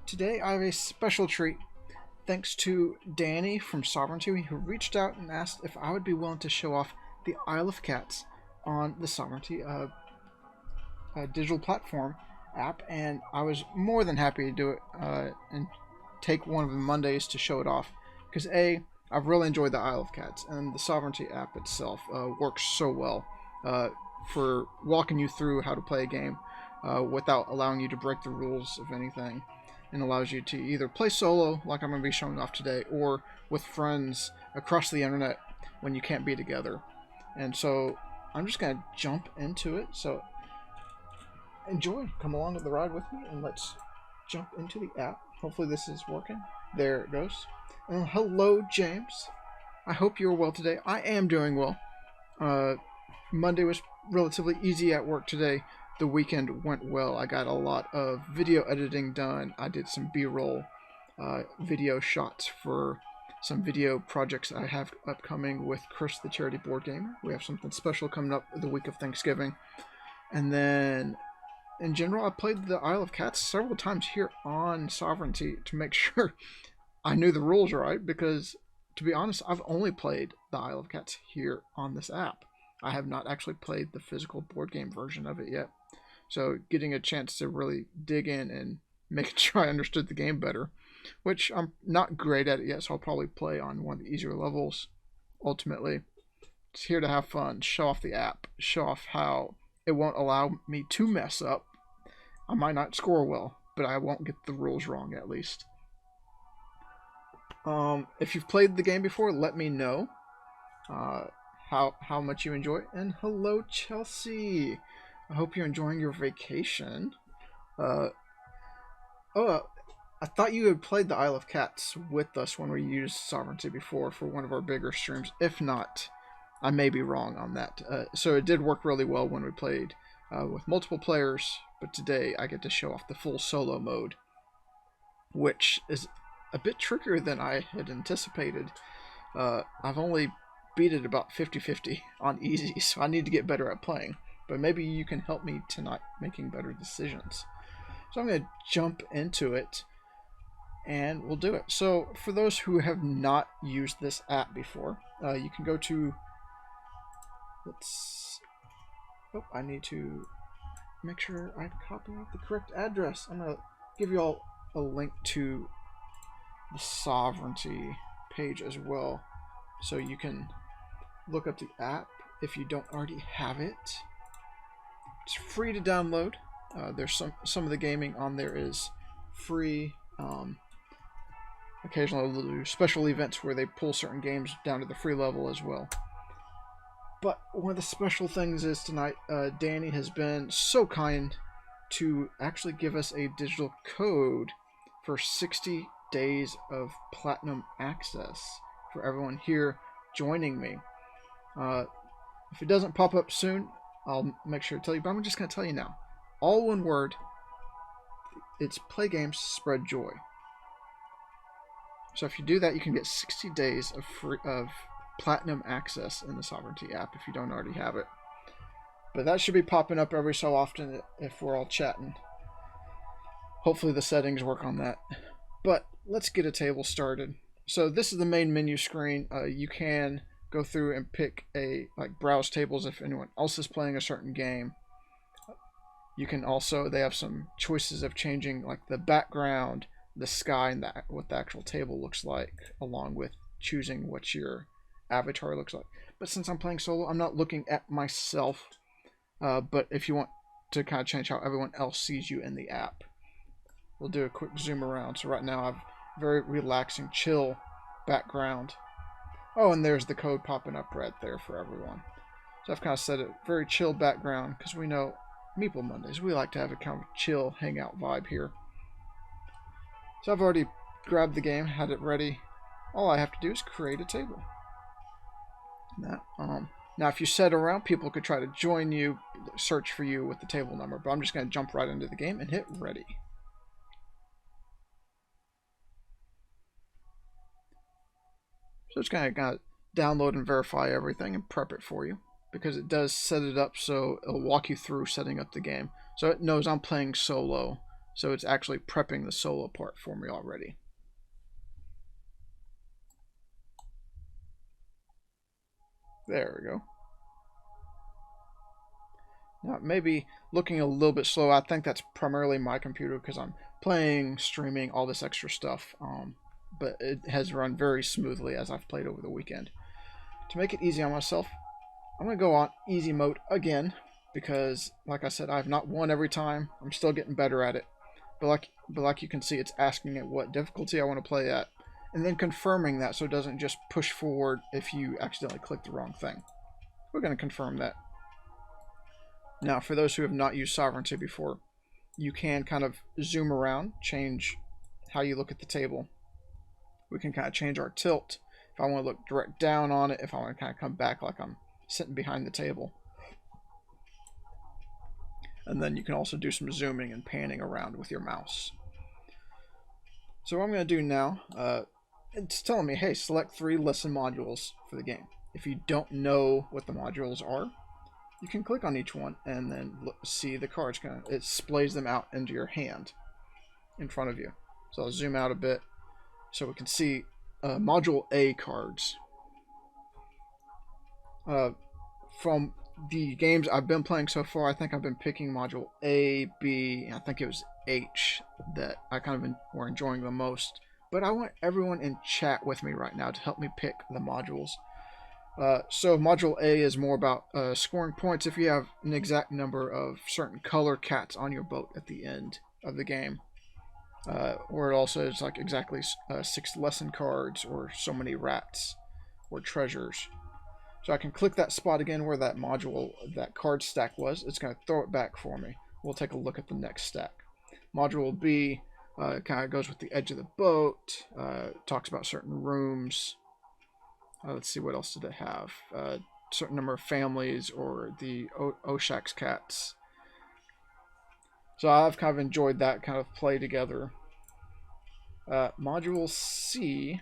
Today I have a special treat thanks to Danny from Sovranti, who reached out and asked if I would be willing to show off the Isle of Cats on the Sovranti digital platform app, and I was more than happy to do it and take one of the Mondays to show it off because I've really enjoyed the Isle of Cats, and the Sovereignty app itself works so well for walking you through how to play a game without allowing you to break the rules of anything, and allows you to either play solo, like I'm going to be showing off today, or with friends across the internet when you can't be together. And so I'm just going to jump into it. So enjoy, come along with the ride with me, and let's jump into the app. Hopefully this is working. There it goes. Hello, James. I hope you're well today. I am doing well. Monday was relatively easy at work today. The weekend went well. I got a lot of video editing done. I did some B-roll video shots for some video projects I have upcoming with Chris, the charity board gamer. We have something special coming up the week of Thanksgiving. And then, in general, I played the Isle of Cats several times here on Sovereignty to make sure I knew the rules right, because, to be honest, I've only played the Isle of Cats here on this app. I have not actually played the physical board game version of it yet. So getting a chance to really dig in and making sure I understood the game better, which I'm not great at it yet, so I'll probably play on one of the easier levels. Ultimately, it's here to have fun, show off the app, show off how it won't allow me to mess up. I might not score well, but I won't get the rules wrong at least. If you've played the game before, let me know how much you enjoy it. And hello, Chelsea. I hope you're enjoying your vacation. I thought you had played the Isle of Cats with us when we used Sovereignty before for one of our bigger streams. If not, I may be wrong on that. So it did work really well when we played with multiple players, but today I get to show off the full solo mode, which is a bit trickier than I had anticipated. I've only beat it about 50-50 on easy, so I need to get better at playing. But maybe you can help me tonight making better decisions. So I'm going to jump into it, and we'll do it. So for those who have not used this app before, you can go to... I need to make sure I copy the correct address. I'm going to give you all a link to the Sovereignty page as well, so you can look up the app if you don't already have it. It's free to download. There's some of the gaming on there is free. Occasionally they'll do special events where they pull certain games down to the free level as well. But one of the special things is tonight, Danny has been so kind to actually give us a digital code for 60 days of platinum access for everyone here joining me. If it doesn't pop up soon, I'll make sure to tell you, but I'm just going to tell you now. All one word. It's play games, spread joy. So if you do that, you can get 60 days of platinum access in the Sovereignty app if you don't already have it. But that should be popping up every so often if we're all chatting. Hopefully the settings work on that. But let's get a table started. So this is the main menu screen. You can go through and pick browse tables if anyone else is playing a certain game. You can also, they have some choices of changing like the background, the sky, and what the actual table looks like, along with choosing what your avatar looks like. But since I'm playing solo, I'm not looking at myself. But if you want to kind of change how everyone else sees you in the app, we'll do a quick zoom around. So right now I have very relaxing, chill background. Oh, and there's the code popping up right there for everyone. So I've kind of set it very chill background because we know Meeple Mondays, we like to have a kind of chill hangout vibe here. So I've already grabbed the game, had it ready. All I have to do is create a table. Now if you set around, people could try to join you, search for you with the table number, but I'm just going to jump right into the game and hit ready. So it's going to download and verify everything and prep it for you, because it does set it up so it'll walk you through setting up the game. So it knows I'm playing solo, So it's actually prepping the solo part for me already. There we go. Now, maybe looking a little bit slow. I think that's primarily my computer because I'm playing, streaming, all this extra stuff. But it has run very smoothly as I've played over the weekend. To make it easy on myself, I'm going to go on easy mode again because, like I said, I've not won every time. I'm still getting better at it. But like you can see, it's asking it what difficulty I want to play at, and then confirming that so it doesn't just push forward if you accidentally click the wrong thing. We're going to confirm that. Now, for those who have not used Sovranti before, you can kind of zoom around, change how you look at the table. We can kind of change our tilt. If I want to look direct down on it, if I want to kind of come back like I'm sitting behind the table. And then you can also do some zooming and panning around with your mouse. So what I'm going to do now, it's telling me, hey, select 3 lesson modules for the game. If you don't know what the modules are, you can click on each one and then see the cards. It displays them out into your hand in front of you. So I'll zoom out a bit so we can see Module A cards. From the games I've been playing so far, I think I've been picking Module A, B, and I think it was H that I kind of were enjoying the most. But I want everyone in chat with me right now to help me pick the modules. So Module A is more about scoring points if you have an exact number of certain color cats on your boat at the end of the game. Or it also is like exactly 6 lesson cards or so many rats or treasures. So I can click that spot again where that module, that card stack was. It's going to throw it back for me. We'll take a look at the next stack. Module B kind of goes with the edge of the boat, talks about certain rooms. Let's see, what else did it have? Certain number of families or the Oshak's cats. So I've kind of enjoyed that kind of play together. Module C,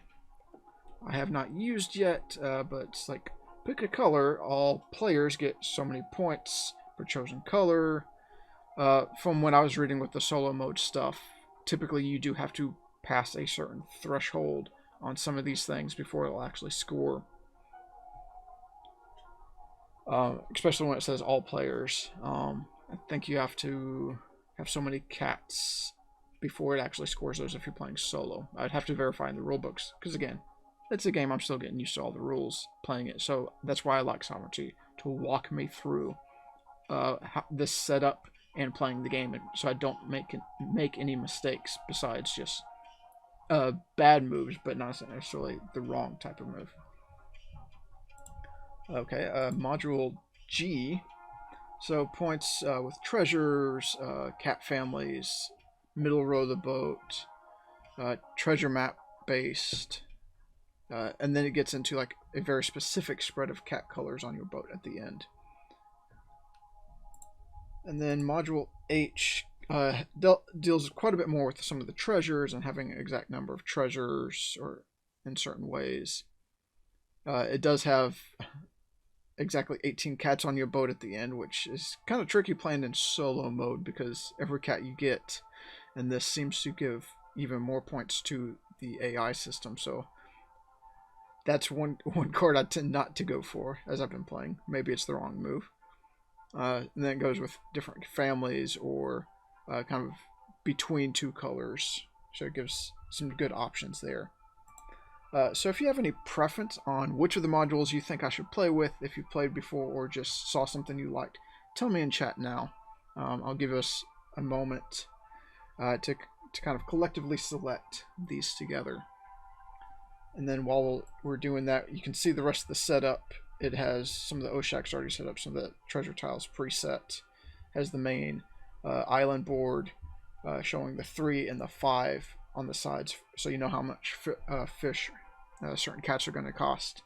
I have not used yet, but it's like pick a color. All players get so many points per chosen color. From when I was reading with the solo mode stuff, typically you do have to pass a certain threshold on some of these things before it'll actually score. Especially when it says all players. I think you have to have so many cats before it actually scores those if you're playing solo. I'd have to verify in the rulebooks, because again, it's a game I'm still getting used to all the rules playing it. So that's why I like Sovranti, to walk me through this setup and playing the game, so I don't make any mistakes besides just bad moves, but not necessarily the wrong type of move. Okay, Module G. So points with treasures, cat families, middle row of the boat, treasure map based, and then it gets into like a very specific spread of cat colors on your boat at the end. And then Module H deals quite a bit more with some of the treasures and having an exact number of treasures or in certain ways. It does have exactly 18 cats on your boat at the end, which is kind of tricky playing in solo mode because every cat you get, and this seems to give even more points to the AI system. So that's one card I tend not to go for as I've been playing. Maybe it's the wrong move. And then it goes with different families or kind of between 2 colors. So it gives some good options there. So if you have any preference on which of the modules you think I should play with, if you've played before or just saw something you liked, tell me in chat now. I'll give us a moment to kind of collectively select these together. And then while we're doing that, you can see the rest of the setup. It has some of the Oshaks already set up, some of the treasure tiles preset. Has the main island board showing the 3 and the 5 on the sides, so you know how much fish certain cats are going to cost.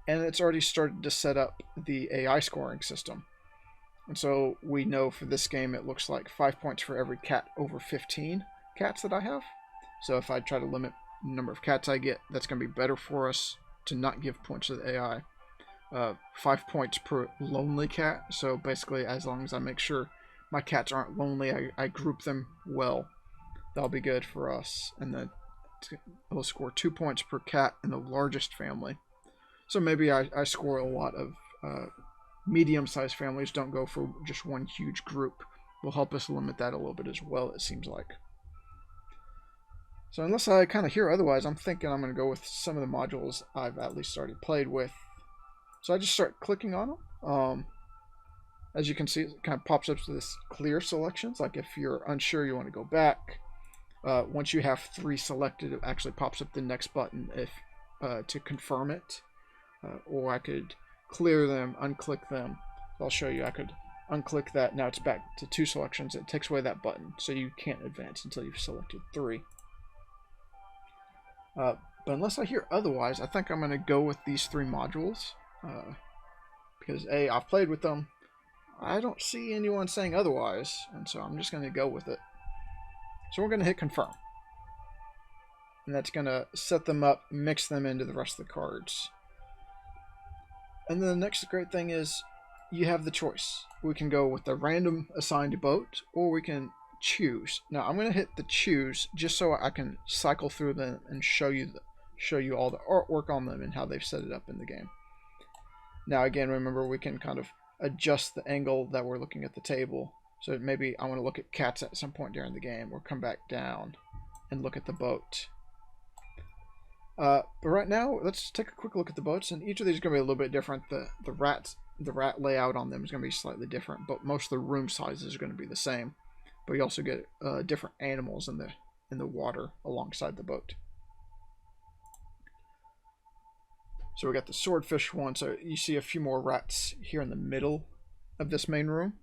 And it's already started to set up the AI scoring system. And so we know for this game it looks like 5 points for every cat over 15 cats that I have. So if I try to limit the number of cats I get, that's going to be better for us to not give points to the AI. 5 points per lonely cat. So basically, as long as I make sure my cats aren't lonely, I group them well. That'll be good for us. And then it'll score 2 points per cat in the largest family. So maybe I score a lot of medium-sized families. Don't go for just one huge group. Will help us limit that a little bit as well, it seems like. So unless I kind of hear otherwise, I'm thinking I'm going to go with some of the modules I've at least already played with. So I just start clicking on them. As you can see, it kind of pops up to this clear selections. Like if you're unsure, you want to go back. Once you have 3 selected, it actually pops up the next button if to confirm it. Or I could clear them, unclick them. I'll show you. I could unclick that. Now it's back to 2 selections. It takes away that button, so you can't advance until you've selected 3. But unless I hear otherwise, I think I'm going to go with these 3 modules. Because A, I've played with them. I don't see anyone saying otherwise, and so I'm just going to go with it. So we're going to hit confirm. And that's going to set them up, mix them into the rest of the cards. And then the next great thing is you have the choice. We can go with the random assigned boat, or we can choose. Now I'm going to hit the choose just so I can cycle through them and show you all the artwork on them and how they've set it up in the game. Now again, remember we can kind of adjust the angle that we're looking at the table. So maybe I want to look at cats at some point during the game, or come back down and look at the boat. But right now, let's take a quick look at the boats, and each of these is going to be a little bit different. The rat layout on them is going to be slightly different, but most of the room sizes are going to be the same. But you also get different animals in the water alongside the boat. So we got the swordfish one. So you see a few more rats here in the middle of this main room.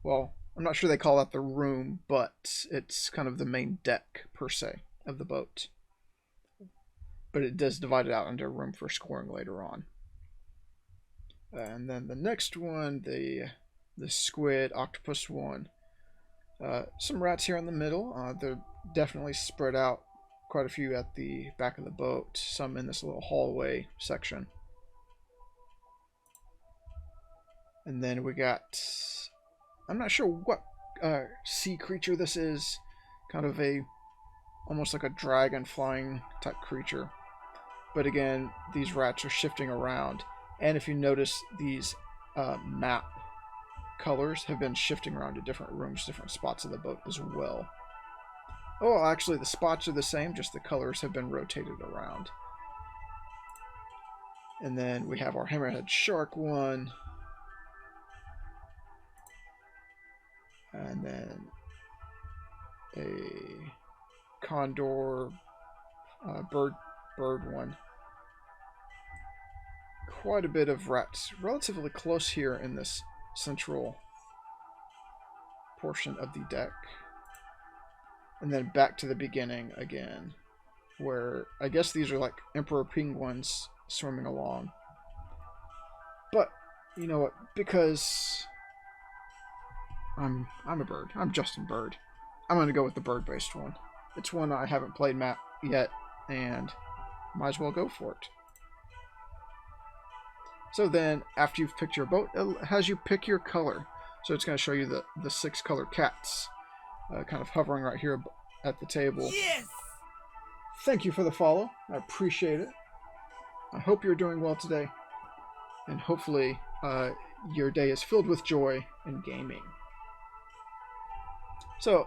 Well, I'm not sure they call that the room, but it's kind of the main deck per se of the boat. But it does divide it out into a room for scoring later on. And then the next one, the Squid Octopus one. Some rats here in the middle. They're definitely spread out. Quite a few at the back of the boat. Some in this little hallway section. And then we got... I'm not sure what sea creature this is. Kind of almost like a dragon flying type creature. But again, these rats are shifting around. And if you notice, these map colors have been shifting around to different rooms, different spots of the boat as well. Oh, actually the spots are the same, just the colors have been rotated around. And then we have our hammerhead shark one. And then a condor bird one. Quite a bit of rats relatively close here in this central portion of the deck. And then back to the beginning again, where I guess these are like emperor penguins swimming along. But you know what? Because I'm a bird. I'm Justin Bird. I'm gonna go with the bird-based one. It's one I haven't played map yet, and might as well go for it. So then, after you've picked your boat, it has you pick your color. So it's going to show you the 6 color cats, kind of hovering right here at the table. Yes! Thank you for the follow. I appreciate it. I hope you're doing well today. And hopefully your day is filled with joy and gaming. So,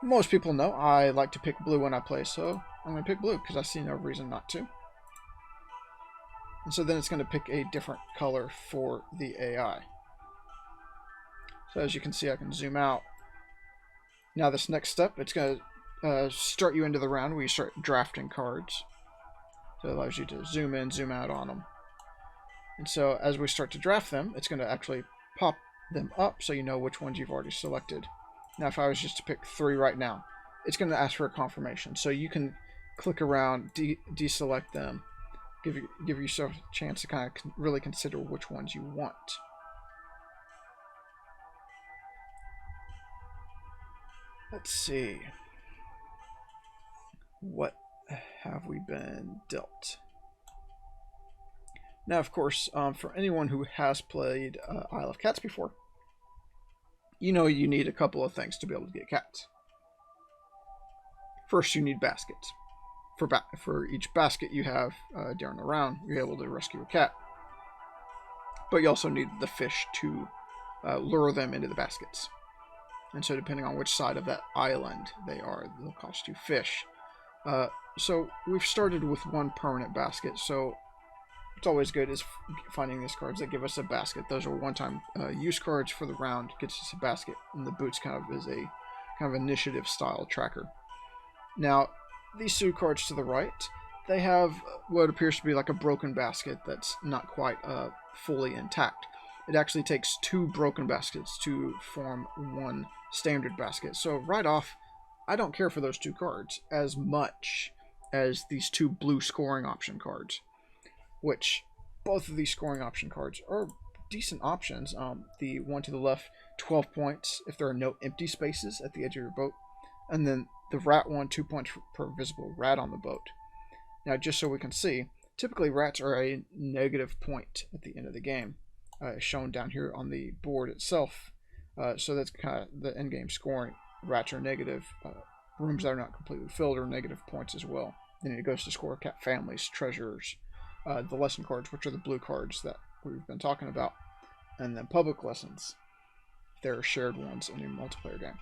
most people know I like to pick blue when I play, so I'm going to pick blue because I see no reason not to. And so then it's going to pick a different color for the AI. So as you can see, I can zoom out. Now this next step, it's going to start you into the round where you start drafting cards. So it allows you to zoom in, zoom out on them. And so as we start to draft them, it's going to actually pop them up so you know which ones you've already selected. Now if I was just to pick 3 right now, it's going to ask for a confirmation. So you can click around, deselect them, give yourself a chance to kind of really consider which ones you want. Let's see. What have we been dealt? Now, of course, for anyone who has played Isle of Cats before, you know you need a couple of things to be able to get cats. First, you need baskets. For each basket you have during the round, you're able to rescue a cat. But you also need the fish to lure them into the baskets. And so depending on which side of that island they are, they'll cost you fish. So we've started with one permanent basket, so it's always good is finding these cards that give us a basket. Those are one-time use cards for the round, gets us a basket, and the boots kind of is a kind of initiative style tracker. Now, these two cards to the right, they have what appears to be like a broken basket that's not quite fully intact. It actually takes two broken baskets to form one standard basket. So right off, I don't care for those two cards as much as these two blue scoring option cards, which both of these scoring option cards are decent options. The one to the left, 12 points if there are no empty spaces at the edge of your boat, and then the rat one, 2 points per visible rat on the boat. Now, just so we can see, typically rats are a negative point at the end of the game, shown down here on the board itself. So that's kind of the end game scoring. Rats are negative. Rooms that are not completely filled are negative points as well. Then it goes to score cat families, treasures, the lesson cards, which are the blue cards that we've been talking about, and then public lessons. They're shared ones in a multiplayer game.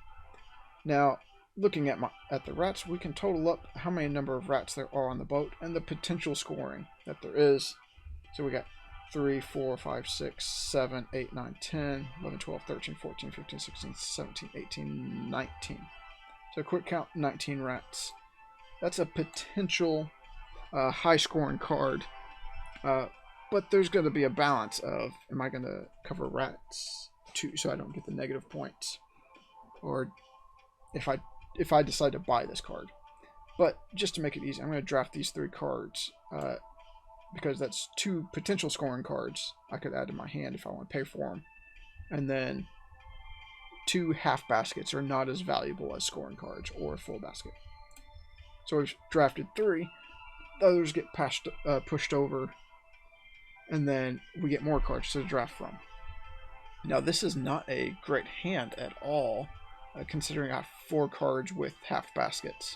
Now, looking at the rats, we can total up how many number of rats there are on the boat and the potential scoring that there is. So we got 3, 4, 5, 6, 7, 8, 9, 10, 11, 12, 13, 14, 15, 16, 17, 18, 19. So quick count, 19 rats. That's a potential high scoring card. But there's going to be a balance of, am I going to cover rats too, so I don't get the negative points? Or if I decide to buy this card. But just to make it easy, I'm going to draft these 3 cards because that's 2 potential scoring cards I could add to my hand if I want to pay for them. And then 2 half baskets are not as valuable as scoring cards or a full basket. So we've drafted 3. The others get pushed over, and then we get more cards to draft from. Now, this is not a great hand at all, considering I have 4 cards with half baskets.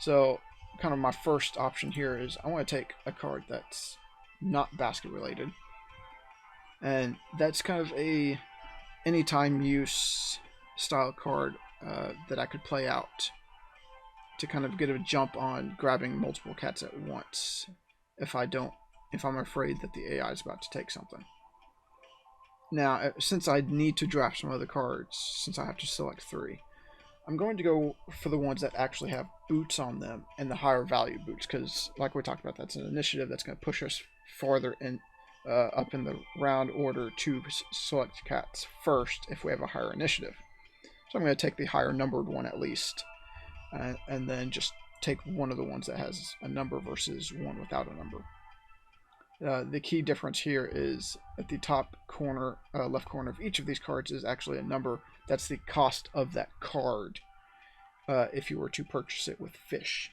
So kind of my first option here is I want to take a card that's not basket related, and that's kind of a anytime use style card that I could play out to kind of get a jump on grabbing multiple cats at once if I'm afraid that the AI is about to take something. Now, since I need to draft some other cards, since I have to select 3, I'm going to go for the ones that actually have boots on them and the higher value boots, because like we talked about, that's an initiative that's going to push us farther in up in the round order to select cats first if we have a higher initiative. So I'm going to take the higher numbered one at least, and then just take one of the ones that has a number versus one without a number. The key difference here is at the top corner, left corner of each of these cards is actually a number. That's the cost of that card if you were to purchase it with fish.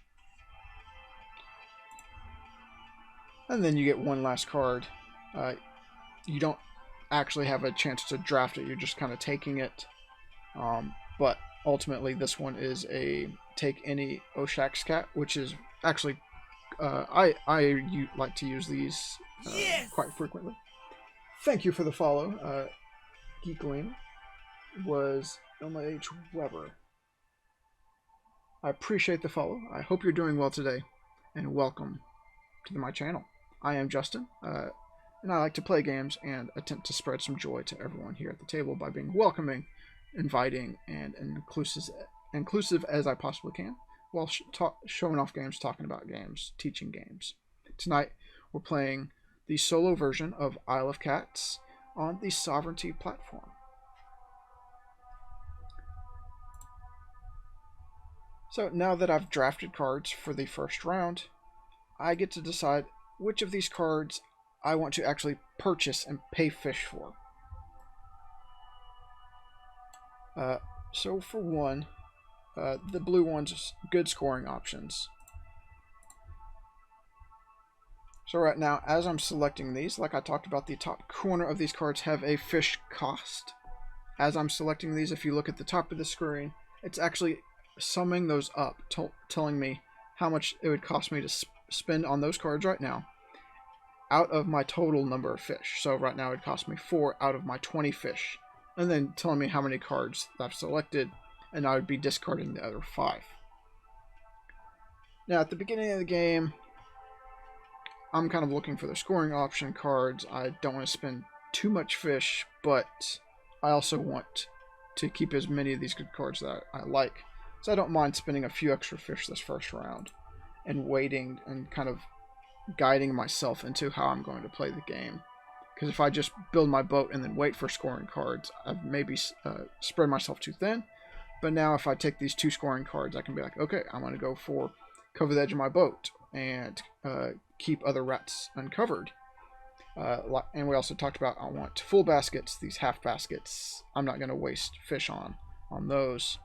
And then you get one last card. You don't actually have a chance to draft it. You're just kind of taking it. But ultimately, this one is a take any Oshak's cat, which is actually I like to use these quite frequently. Thank you for the follow. Geekling was Elma H. Weber. I appreciate the follow. I hope you're doing well today, and welcome to my channel. I am Justin, and I like to play games and attempt to spread some joy to everyone here at the table by being welcoming, inviting, and inclusive as I possibly can, while showing off games, talking about games, teaching games. Tonight, we're playing the solo version of Isle of Cats on the Sovranti platform. So now that I've drafted cards for the first round, I get to decide which of these cards I want to actually purchase and pay fish for. So for one, the blue one's good scoring options. So right now, as I'm selecting these, like I talked about, the top corner of these cards have a fish cost. as I'm selecting these, if you look at the top of the screen, it's actually summing those up, telling me how much it would cost me to spend on those cards right now out of my total number of fish. So right now it cost me 4 out of my 20 fish, and then telling me how many cards I've selected, and I would be discarding the other 5. Now at the beginning of the game, I'm kind of looking for the scoring option cards. I don't want to spend too much fish, but I also want to keep as many of these good cards that I like. So I don't mind spending a few extra fish this first round and waiting and kind of guiding myself into how I'm going to play the game. Because if I just build my boat and then wait for scoring cards, I've maybe spread myself too thin. But now if I take these 2 scoring cards, I can be like, okay, I'm going to go for cover the edge of my boat and keep other rats uncovered. And we also talked about I want full baskets, these half baskets. I'm not going to waste fish on those.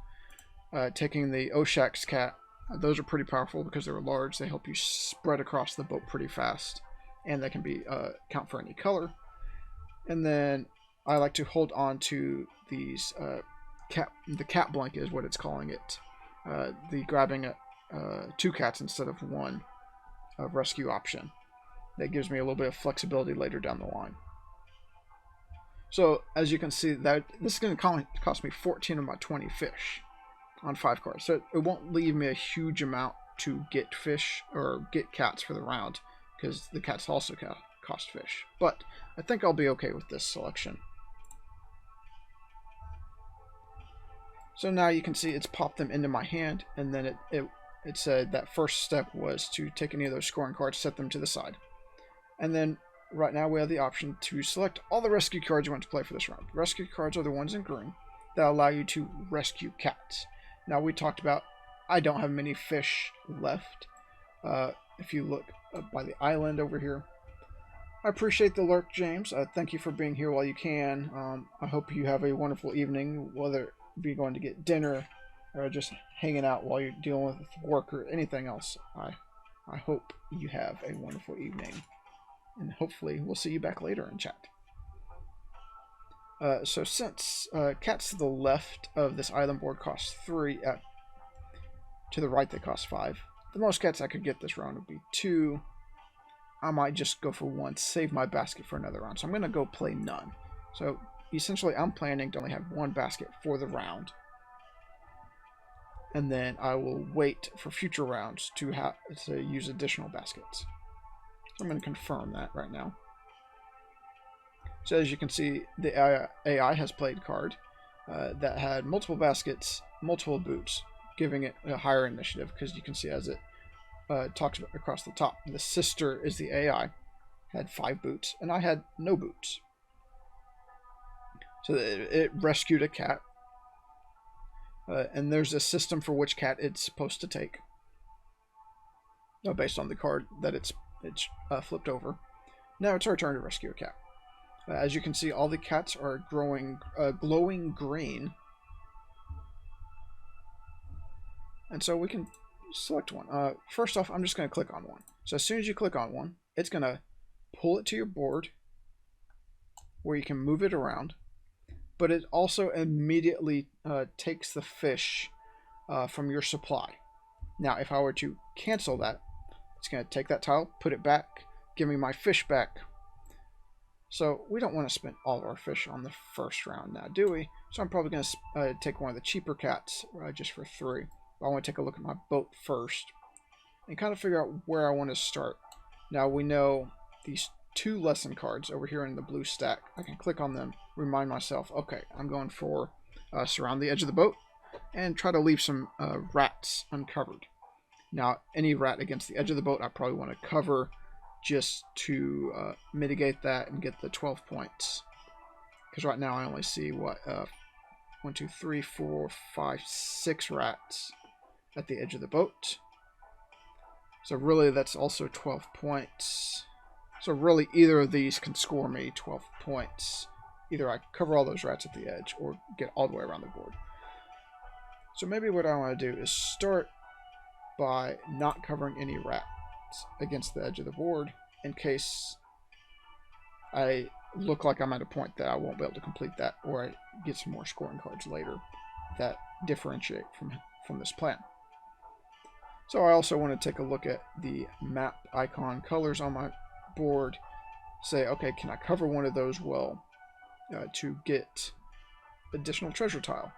Taking the Oshak's cat, those are pretty powerful because they're large. They help you spread across the boat pretty fast, and they can be count for any color. And then I like to hold on to these the cat blanket is what it's calling it. The grabbing 2 cats instead of 1 rescue option. That gives me a little bit of flexibility later down the line. So as you can see, that this is going to cost me 14 of my 20 fish on 5 cards. So it won't leave me a huge amount to get fish or get cats for the round, because the cats also cost fish. But I think I'll be okay with this selection. So now you can see it's popped them into my hand, and then it said that first step was to take any of those scoring cards, set them to the side. And then right now we have the option to select all the rescue cards you want to play for this round. Rescue cards are the ones in green that allow you to rescue cats. Now we talked about I don't have many fish left. If you look by the island over here. I appreciate the lurk, James. Thank you for being here while you can. I hope you have a wonderful evening, whether it be going to get dinner or just hanging out while you're dealing with work or anything else. I hope you have a wonderful evening. And hopefully we'll see you back later in chat. So since cats to the left of this island board cost 3, to the right they cost 5. The most cats I could get this round would be 2. I might just go for 1, save my basket for another round. So I'm going to go play none. So essentially I'm planning to only have 1 basket for the round. And then I will wait for future rounds to use additional baskets. So I'm going to confirm that right now. So as you can see, the AI has played a card that had multiple baskets, multiple boots, giving it a higher initiative, because you can see as it talks about across the top. The sister is the AI, had 5 boots, and I had no boots. So it rescued a cat. And there's a system for which cat it's supposed to take, based on the card that it's flipped over. Now it's our turn to rescue a cat. As you can see, all the cats are glowing green. And so we can select one. First off, I'm just going to click on one. So as soon as you click on one, it's going to pull it to your board where you can move it around. But it also immediately takes the fish from your supply. Now, if I were to cancel that, it's going to take that tile, put it back, give me my fish back. So we don't want to spend all of our fish on the first round now, do we? So I'm probably going to take one of the cheaper cats just for 3. But I want to take a look at my boat first and kind of figure out where I want to start. Now we know these 2 lesson cards over here in the blue stack. I can click on them, remind myself, okay, I'm going for surround the edge of the boat and try to leave some rats uncovered. Now, any rat against the edge of the boat, I probably want to cover just to mitigate that and get the 12 points. Because right now I only see, 1, 2, 3, 4, 5, 6 rats at the edge of the boat. So really that's also 12 points. So really either of these can score me 12 points. Either I cover all those rats at the edge or get all the way around the board. So maybe what I want to do is start by not covering any rats against the edge of the board in case I look like I'm at a point that I won't be able to complete that, or I get some more scoring cards later that differentiate from this plan. So I also want to take a look at the map icon colors on my board. Say, okay, can I cover one of those well to get additional treasure tile,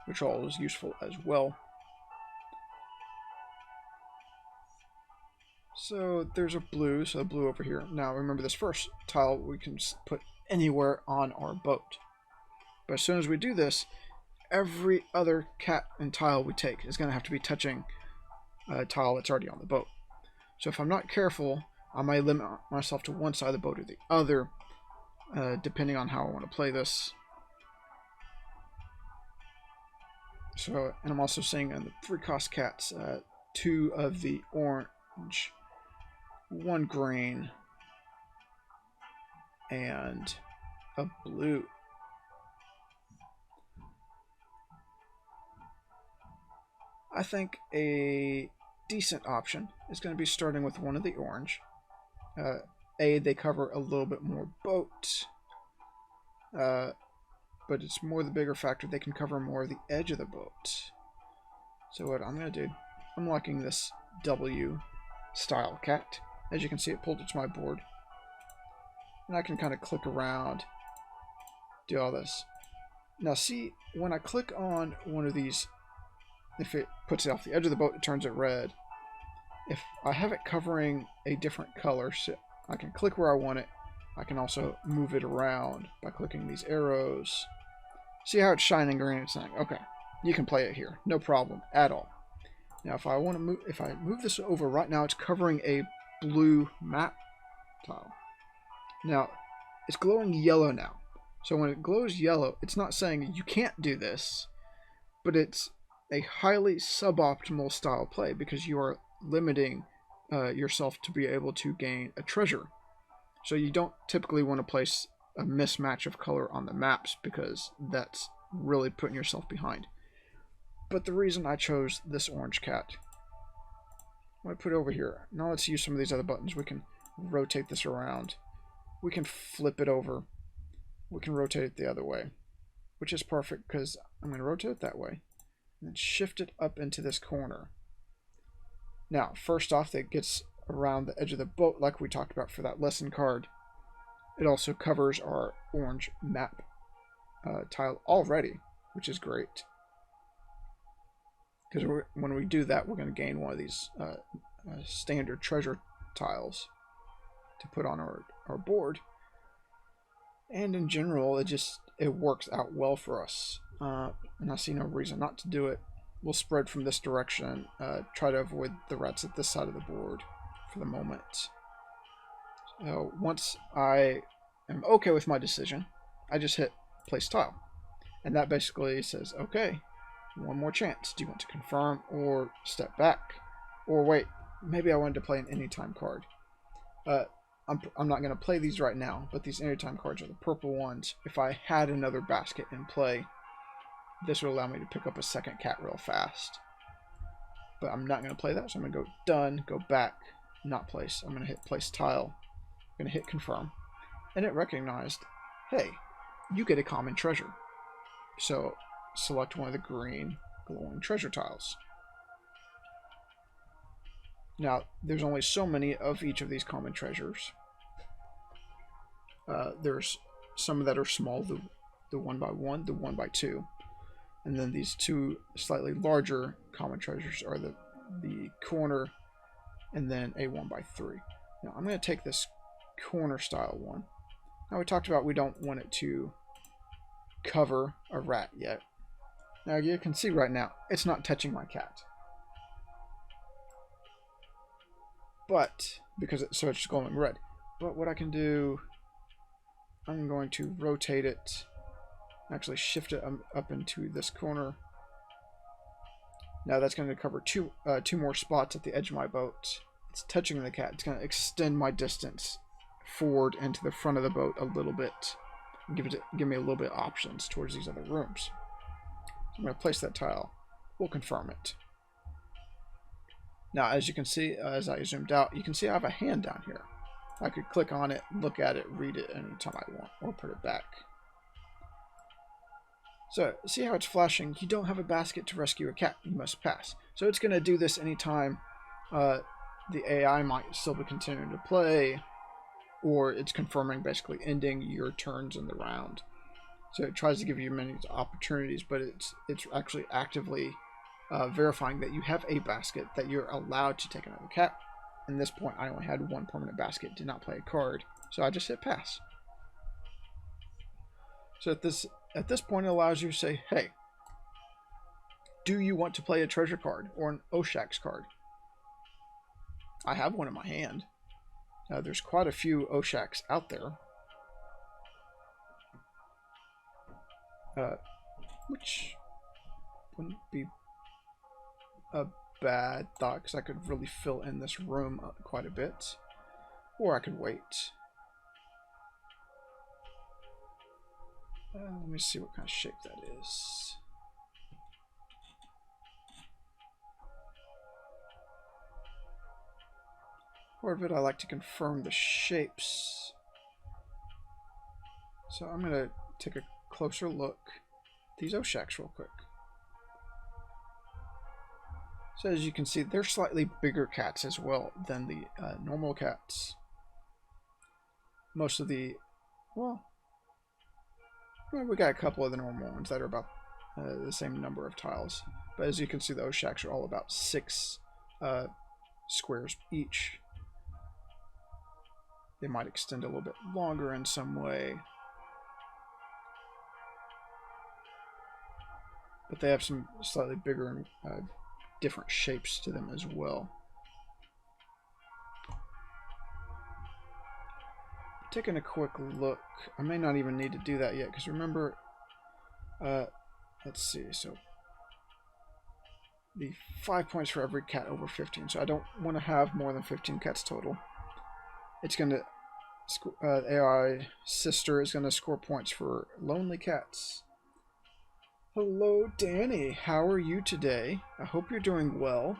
which all is useful as well. So there's a blue, so the blue over here. Now remember, this first tile we can put anywhere on our boat. But as soon as we do this, every other cat and tile we take is going to have to be touching a tile that's already on the boat. So if I'm not careful, I might limit myself to one side of the boat or the other, depending on how I want to play this. So, and I'm also seeing on the 3-cost cats, 2 of the orange, 1 green, and a blue. I think a decent option is going to be starting with one of the orange. They cover a little bit more boat, but it's more the bigger factor. They can cover more of the edge of the boat. So what I'm going to do, I'm locking this W style cat. As you can see, it pulled it to my board. And I can kind of click around, do all this. Now see, when I click on one of these, if it puts it off the edge of the boat, it turns it red. If I have it covering a different color, so I can click where I want it. I can also move it around by clicking these arrows. See how it's shining green? It's saying, okay, you can play it here, no problem at all. Now, if I want to move, if I move this over right now, it's covering a blue map tile. Now, it's glowing yellow now. So when it glows yellow, it's not saying you can't do this, but it's a highly suboptimal style play because you are limiting yourself to be able to gain a treasure. So you don't typically want to place a mismatch of color on the maps because that's really putting yourself behind. But the reason I chose this orange cat, I'm going to put it over here. Now let's use some of these other buttons. We can rotate this around. We can flip it over. We can rotate it the other way, which is perfect because I'm going to rotate it that way and then shift it up into this corner. Now, first off, that gets around the edge of the boat like we talked about for that lesson card. It also covers our orange map tile already, which is great. Because when we do that, we're going to gain one of these standard treasure tiles to put on our board. And in general, it works out well for us. And I see no reason not to do it. We'll spread from this direction, try to avoid the rats at this side of the board for the moment. So once I am okay with my decision, I just hit place tile. And that basically says, okay, one more chance. Do you want to confirm or step back? Or wait, maybe I wanted to play an anytime card. I'm not going to play these right now, but these anytime cards are the purple ones. If I had another basket in play, this would allow me to pick up a second cat real fast. But I'm not going to play that, so I'm going to go done, go back, not place. I'm going to hit place tile. I'm going to hit confirm. And it recognized, hey, you get a common treasure. So select one of the green glowing treasure tiles. Now, there's only so many of each of these common treasures. There's some that are small, the 1 by 1, the 1 by 2. And then these 2 slightly larger common treasures are the corner and then a 1 by 3. Now, I'm going to take this corner style one. Now, we talked about we don't want it to cover a rat yet. Now, you can see right now, it's not touching my cat. But, so it's glowing red. But what I can do, I'm going to rotate it, actually shift it up into this corner. Now that's going to cover two more spots at the edge of my boat. It's touching the cat. It's going to extend my distance forward into the front of the boat a little bit. Give me a little bit of options towards these other rooms. So I'm going to place that tile. We'll confirm it. Now, as you can see, as I zoomed out, you can see I have a hand down here. I could click on it, look at it, read it anytime I want, or put it back. So, see how it's flashing? You don't have a basket to rescue a cat. You must pass. So it's going to do this anytime the AI might still be continuing to play, or it's confirming, basically ending your turns in the round. So it tries to give you many opportunities, but it's actually actively verifying that you have a basket, that you're allowed to take another cat. At this point, I only had one permanent basket, did not play a card, so I just hit pass. So at this point, it allows you to say, hey, do you want to play a treasure card or an Oshax card? I have one in my hand. There's quite a few Oshax out there, which wouldn't be a bad thought, because I could really fill in this room quite a bit. Or I could wait. Let me see what kind of shape that is. Part of it, I like to confirm the shapes. So I'm going to take a closer look at these Oshax real quick. So as you can see, they're slightly bigger cats as well than the normal cats. Most of the, well, we got a couple of the normal ones that are about the same number of tiles. But as you can see, the Oshax are all about 6 squares each. They might extend a little bit longer in some way. But they have some slightly bigger and different shapes to them as well. Taking a quick look, I may not even need to do that yet, because remember, let's see, so the 5 points for every cat over 15, so I don't want to have more than 15 cats total. It's going to, AI sister is going to score points for lonely cats. Hello, Danny. How are you today? I hope you're doing well.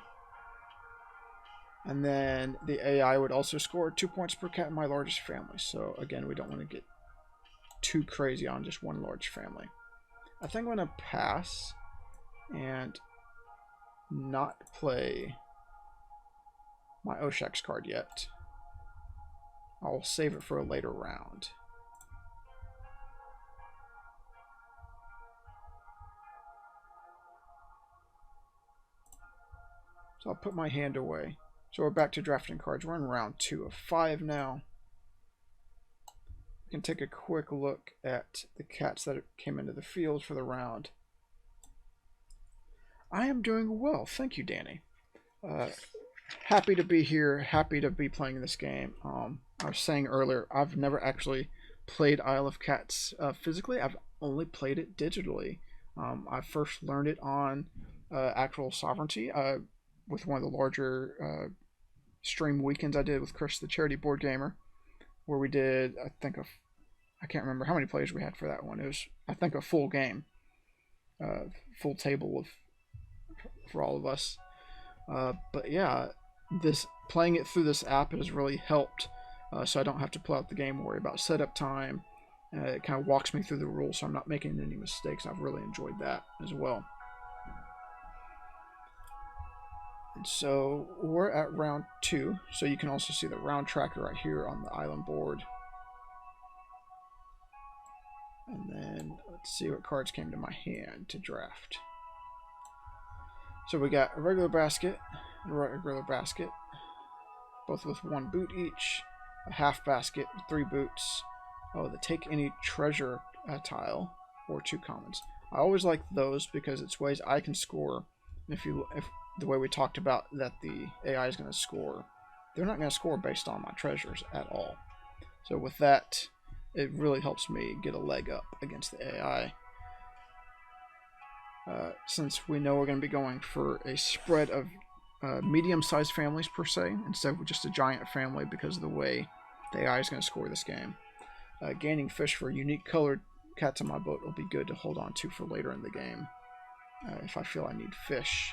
And then the AI would also score 2 points per cat in my largest family. So again, we don't want to get too crazy on just one large family. I think I'm going to pass and not play my Oshax card yet. I'll save it for a later round. So I'll put my hand away. So we're back to drafting cards. We're in round 2 of 5 now. We can take a quick look at the cats that came into the field for the round. I am doing well. Thank you, Danny. Happy to be here. Happy to be playing this game. I was saying earlier, I've never actually played Isle of Cats physically. I've only played it digitally. I first learned it on actual Sovranti. With one of the larger stream weekends I did with Chris, the charity board gamer, where we did, I can't remember how many players we had for that one. It was, I think, a full game, full table for all of us. But yeah, playing it through this app has really helped, so I don't have to pull out the game and worry about setup time. It kind of walks me through the rules, so I'm not making any mistakes. I've really enjoyed that as well. So we're at round 2, so you can also see the round tracker right here on the island board. And then let's see what cards came to my hand to draft. So we got a regular basket and a regular basket, both with 1 boot each, a half basket with 3 boots. Oh, the take any treasure tile, or 2 commons. I always like those because it's ways I can score. If the way we talked about that the AI is going to score, they're not going to score based on my treasures at all. So with that, it really helps me get a leg up against the AI. Since we know we're going to be going for a spread of medium-sized families per se, instead of just a giant family, because of the way the AI is going to score this game. Gaining fish for unique colored cats on my boat will be good to hold on to for later in the game, if I feel I need fish.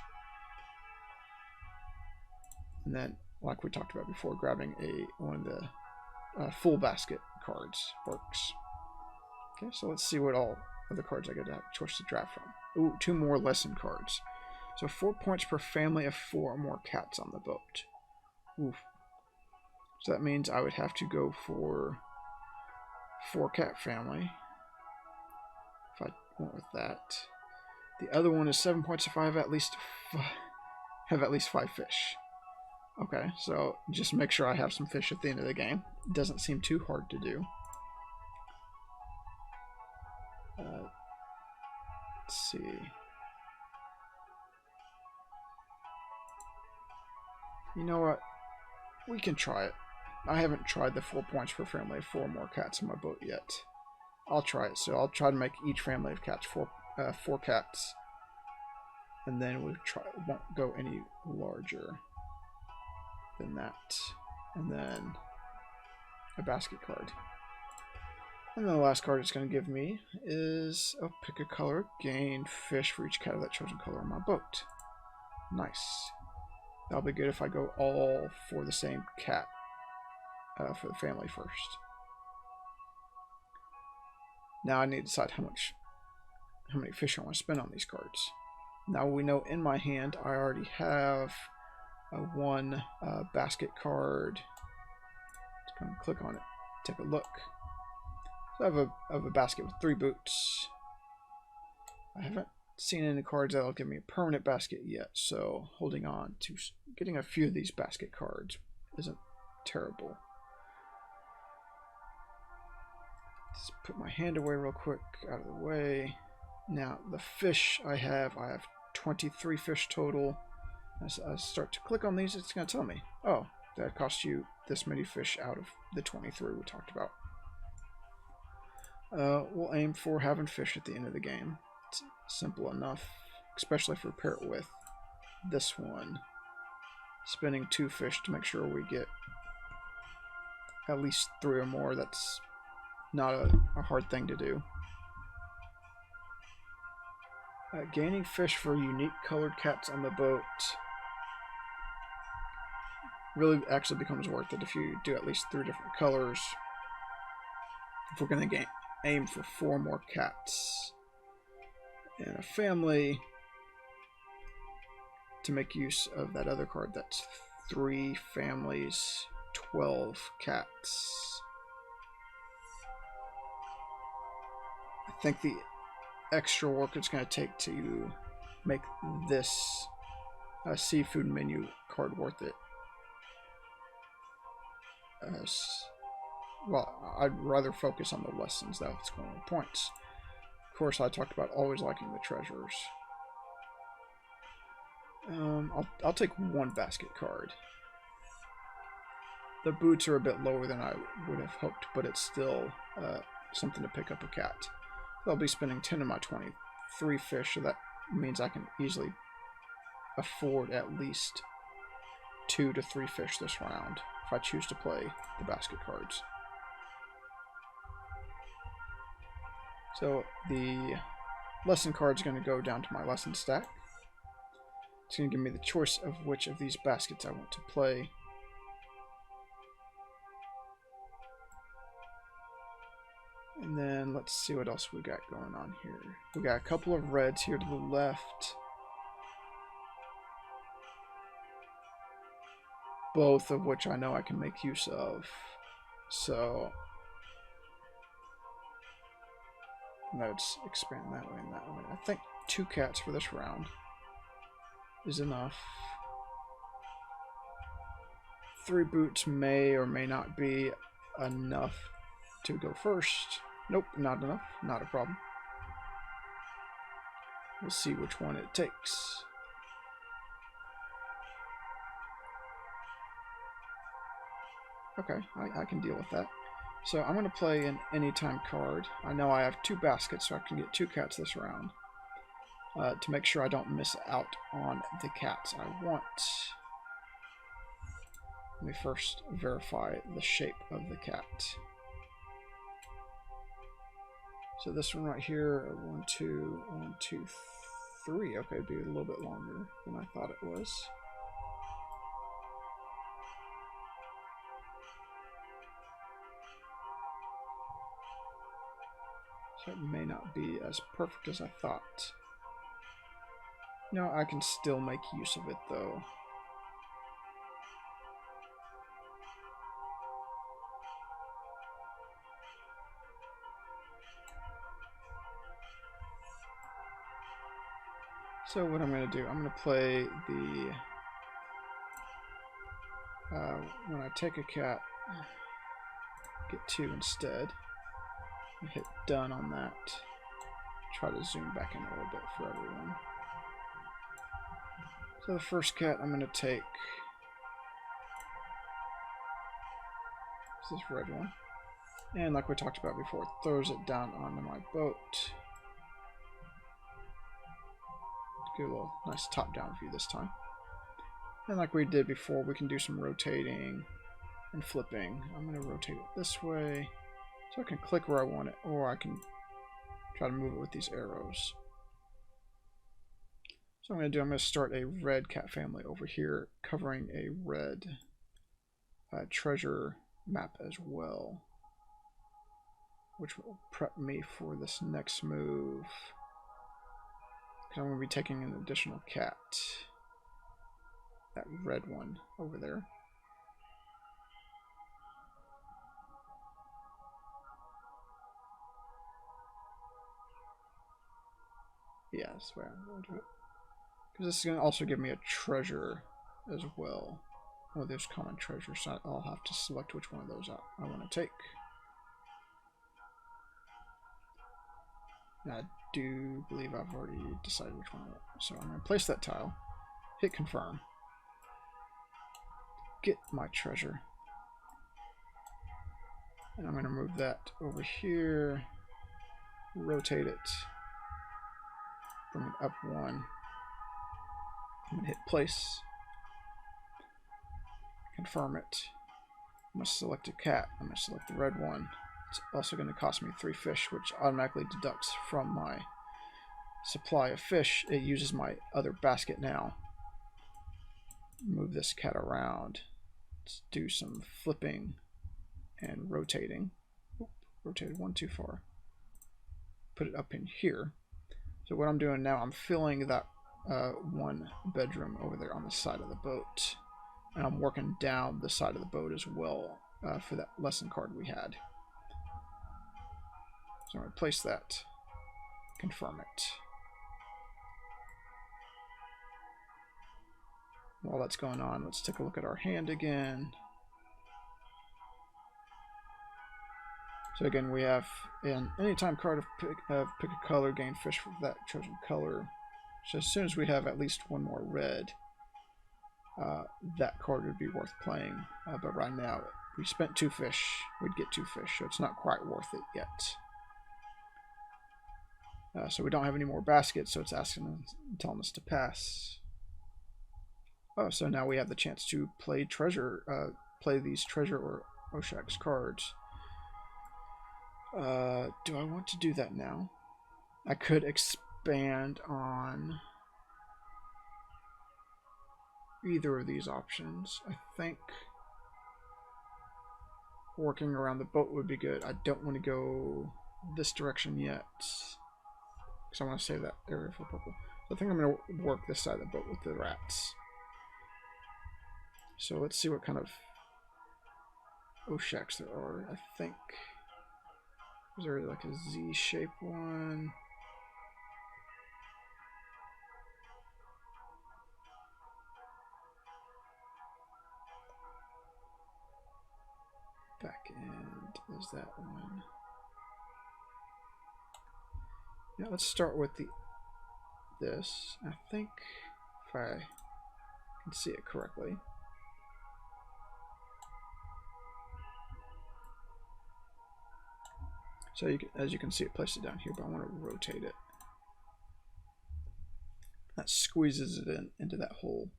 And then, like we talked about before, grabbing one of the full basket cards works. Okay, so let's see what all of the cards I get to have a choice to draft from. Ooh, 2 more lesson cards. So 4 points per family of 4 or more cats on the boat. Oof. So that means I would have to go for 4 cat family. If I went with that. The other one is 7 points if I have at least 5 fish. Okay, so just make sure I have some fish at the end of the game. It doesn't seem too hard to do. Let's see. You know what? We can try it. I haven't tried the 4 points per family of 4 or more cats on my boat yet. I'll try it. So I'll try to make each family of cats 4 cats, and then we won't go any larger than that. And then a basket card. And then the last card it's going to give me is pick a color, gain fish for each cat of that chosen color on my boat. Nice. That'll be good if I go all for the same cat for the family first. Now I need to decide how many fish I want to spend on these cards. Now we know in my hand I already have one basket card. Just going to click on it, take a look. So I have a basket with 3 boots. I haven't seen any cards that'll give me a permanent basket yet, so holding on to getting a few of these basket cards isn't terrible. Let's put my hand away real quick, out of the way. Now the fish I have 23 fish total. As I start to click on these, it's going to tell me, oh, that cost you this many fish out of the 23 we talked about. We'll aim for having fish at the end of the game. It's simple enough, especially if we pair it with this one. Spinning 2 fish to make sure we get at least 3 or more. That's not a hard thing to do. Gaining fish for unique colored cats on the boat really actually becomes worth it if you do at least 3 different colors. If we're going to aim for 4 more cats in a family, to make use of that other card, that's 3 families, 12 cats. I think the extra work it's going to take to make this seafood menu card worth it. Well, I'd rather focus on the lessons though, if it's going to points. Of course, I talked about always liking the treasures. I'll take 1 basket card. The boots are a bit lower than I would have hoped, but it's still something to pick up a cat. I'll be spending 10 of my 23 fish, so that means I can easily afford at least 2 to 3 fish this round if I choose to play the basket cards. So the lesson card is going to go down to my lesson stack. It's going to give me the choice of which of these baskets I want to play. And then let's see what else we got going on here. We got a couple of reds here to the left. Both of which I know I can make use of. So let's expand that way and that way. I think 2 cats for this round is enough. 3 boots may or may not be enough to go first. Nope, not enough. Not a problem. We'll see which one it takes. Okay, I can deal with that. So I'm going to play an anytime card. I know I have 2 baskets, so I can get 2 cats this round. To make sure I don't miss out on the cats I want. Let me first verify the shape of the cat. So this one right here, 1, 2, 1, 2, 3. Okay, it'd be a little bit longer than I thought it was. So it may not be as perfect as I thought. No, I can still make use of it though. So what I'm going to do, I'm going to play the, when I take a cat, get 2 instead, and hit done on that. Try to zoom back in a little bit for everyone. So the first cat I'm going to take is this red one. And like we talked about before, it throws it down onto my boat. Get a little nice top-down view this time. And like we did before, we can do some rotating and flipping. I'm going to rotate it this way so I can click where I want it, or I can try to move it with these arrows. So I'm going to start a red cat family over here, covering a red treasure map as well, which will prep me for this next move. I'm going to be taking an additional cat. That red one over there. Yeah, that's the way I'm going to do it. Because this is going to also give me a treasure as well. Oh, there's common treasure, so I'll have to select which one of those I want to take. I do believe I've already decided which one I want. So I'm going to place that tile, hit confirm, get my treasure, and I'm going to move that over here, rotate it, bring it up 1. I'm going to hit place, confirm it. I'm going to select a cat. I'm going to select the red one. It's also going to cost me 3 fish, which automatically deducts from my supply of fish. It uses my other basket now. Move this cat around. Let's do some flipping and rotating. Oop, rotated 1 too far. Put it up in here. So what I'm doing now, I'm filling that 1 bedroom over there on the side of the boat. And I'm working down the side of the boat as well for that lesson card we had. So I'm going to place that, confirm it. While that's going on, let's take a look at our hand again. So again, we have an anytime card of pick a color, gain fish for that chosen color. So as soon as we have at least 1 more red, that card would be worth playing. But right now, if we spent 2 fish, we'd get 2 fish, so it's not quite worth it yet. So we don't have any more baskets, so it's telling us to pass. Oh, so now we have the chance to play play these treasure or Oshak's cards. Do I want to do that now? I could expand on either of these options. I think working around the boat would be good. I don't want to go this direction yet, because I want to save that area for purple. So I think I'm going to work this side of the boat with the rats. So let's see what kind of Oshaks there are. I think, is there like a Z-shaped one? Back end, is that one? Yeah, let's start with this. I think if I can see it correctly. So as you can see, it placed it down here, but I want to rotate it. That squeezes it into that hole,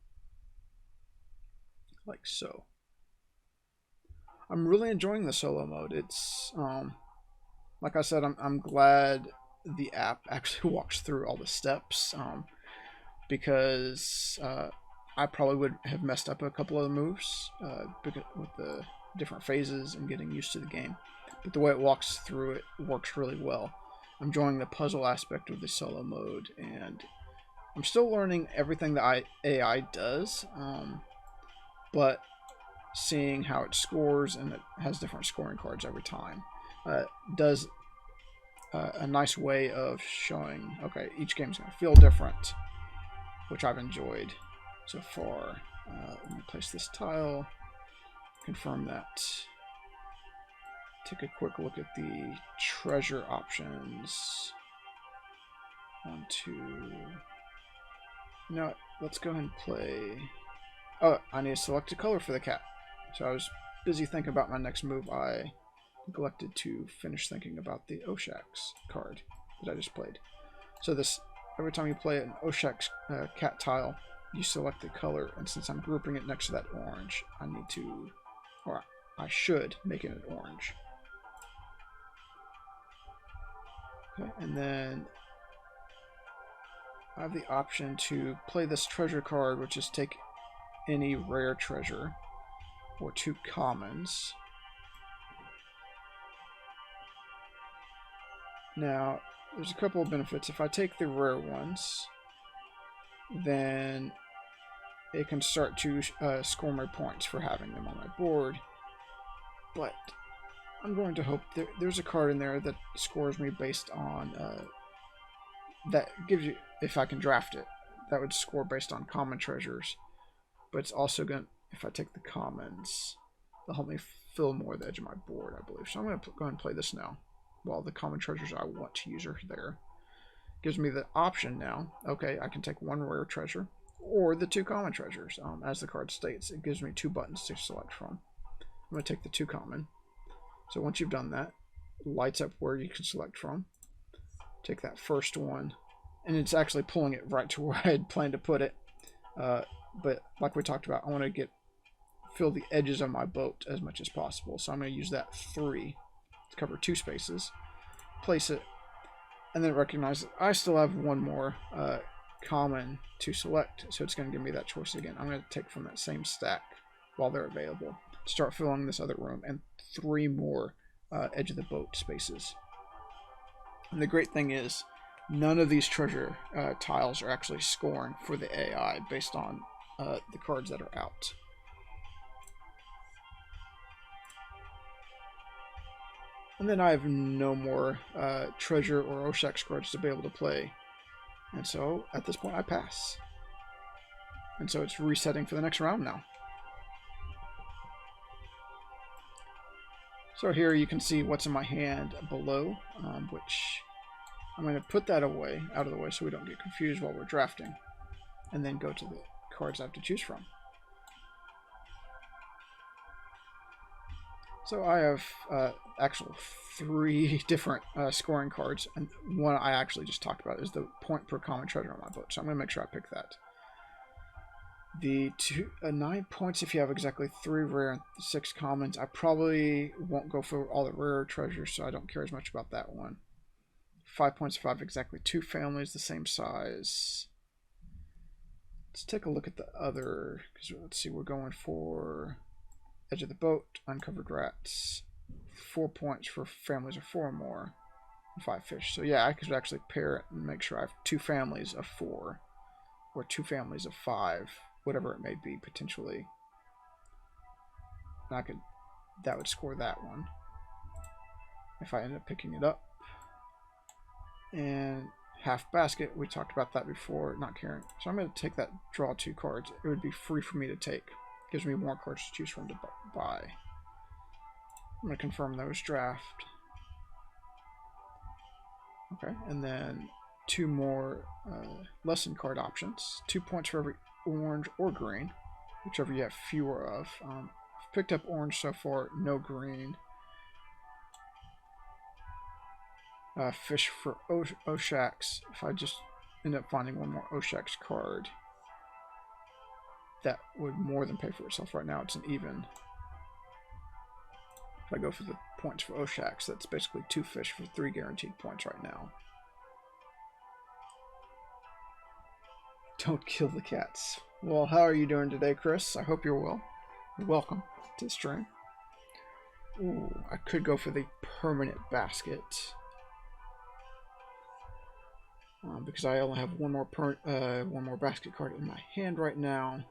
like so. I'm really enjoying the solo mode. It's like I said, I'm glad the app actually walks through all the steps, because I probably would have messed up a couple of the moves with the different phases and getting used to the game. But the way it walks through it works really well. I'm enjoying the puzzle aspect of the solo mode, and I'm still learning everything that AI does, but seeing how it scores, and it has different scoring cards every time, does a nice way of showing, okay, each game's going to feel different, which I've enjoyed so far. Let me place this tile, confirm that. Take a quick look at the treasure options. 1, 2. You know what? Let's go ahead and play. Oh, I need to select a color for the cat. So I was busy thinking about my next move. I neglected to finish thinking about the Oshax card that I just played. So this, every time you play an Oshax cat tile, you select the color, and since I'm grouping it next to that orange, I need to, or I should, make it an orange. Okay, and then I have the option to play this treasure card, which is take any rare treasure or 2 commons. Now, there's a couple of benefits. If I take the rare ones, then it can start to score my points for having them on my board. But I'm going to hope there's a card in there that scores me based on that gives you, if I can draft it, that would score based on common treasures. But it's also going to, if I take the commons, they'll help me fill more of the edge of my board, I believe. So I'm going to go ahead and play this now. While the common treasures I want to use are there. Gives me the option now. Okay, I can take 1 rare treasure or the 2 common treasures. As the card states, it gives me 2 buttons to select from. I'm going to take the 2 common. So once you've done that, it lights up where you can select from. Take that first one, and it's actually pulling it right to where I had planned to put it. But like we talked about, I want to fill the edges of my boat as much as possible. So I'm going to use that 3 to cover 2 spaces, place it, and then recognize that I still have 1 more common to select, so it's going to give me that choice again. I'm going to take from that same stack while they're available, start filling this other room, and 3 more edge of the boat spaces. And the great thing is, none of these treasure tiles are actually scoring for the AI based on the cards that are out. And then I have no more treasure or Oshax cards to be able to play. And so, at this point, I pass. And so it's resetting for the next round now. So here you can see what's in my hand below, which I'm going to put that away, out of the way, so we don't get confused while we're drafting. And then go to the cards I have to choose from. So I have actual 3 different scoring cards, and one I actually just talked about is the point per common treasure on my boat. So I'm going to make sure I pick that. The 9 points if you have exactly 3 rare and 6 commons. I probably won't go for all the rare treasures, so I don't care as much about that one. 5 points if I have exactly 2 families the same size. Let's take a look at the other, because let's see, we're going for edge of the boat, uncovered rats. 4 points for families of 4 or more, and 5 fish. So yeah, I could actually pair it and make sure I have 2 families of 4, or 2 families of 5, whatever it may be potentially. And that would score that one if I end up picking it up. And half basket, we talked about that before, not caring. So I'm going to take that, draw 2 cards. It would be free for me to take. Gives me more cards to choose from to buy. I'm going to confirm those draft. Okay, and then 2 more lesson card options. 2 points for every orange or green, whichever you have fewer of. I've picked up orange so far, no green. Fish for Oshax. If I just end up finding 1 more Oshax card, that would more than pay for itself. Right now it's an even. If I go for the points for Oshax, that's basically 2 fish for 3 guaranteed points right now. Don't kill the cats. Well, how are you doing today, Chris? I hope you're well. Welcome to the stream. Ooh, I could go for the permanent basket. because I only have one more basket card in my hand right now.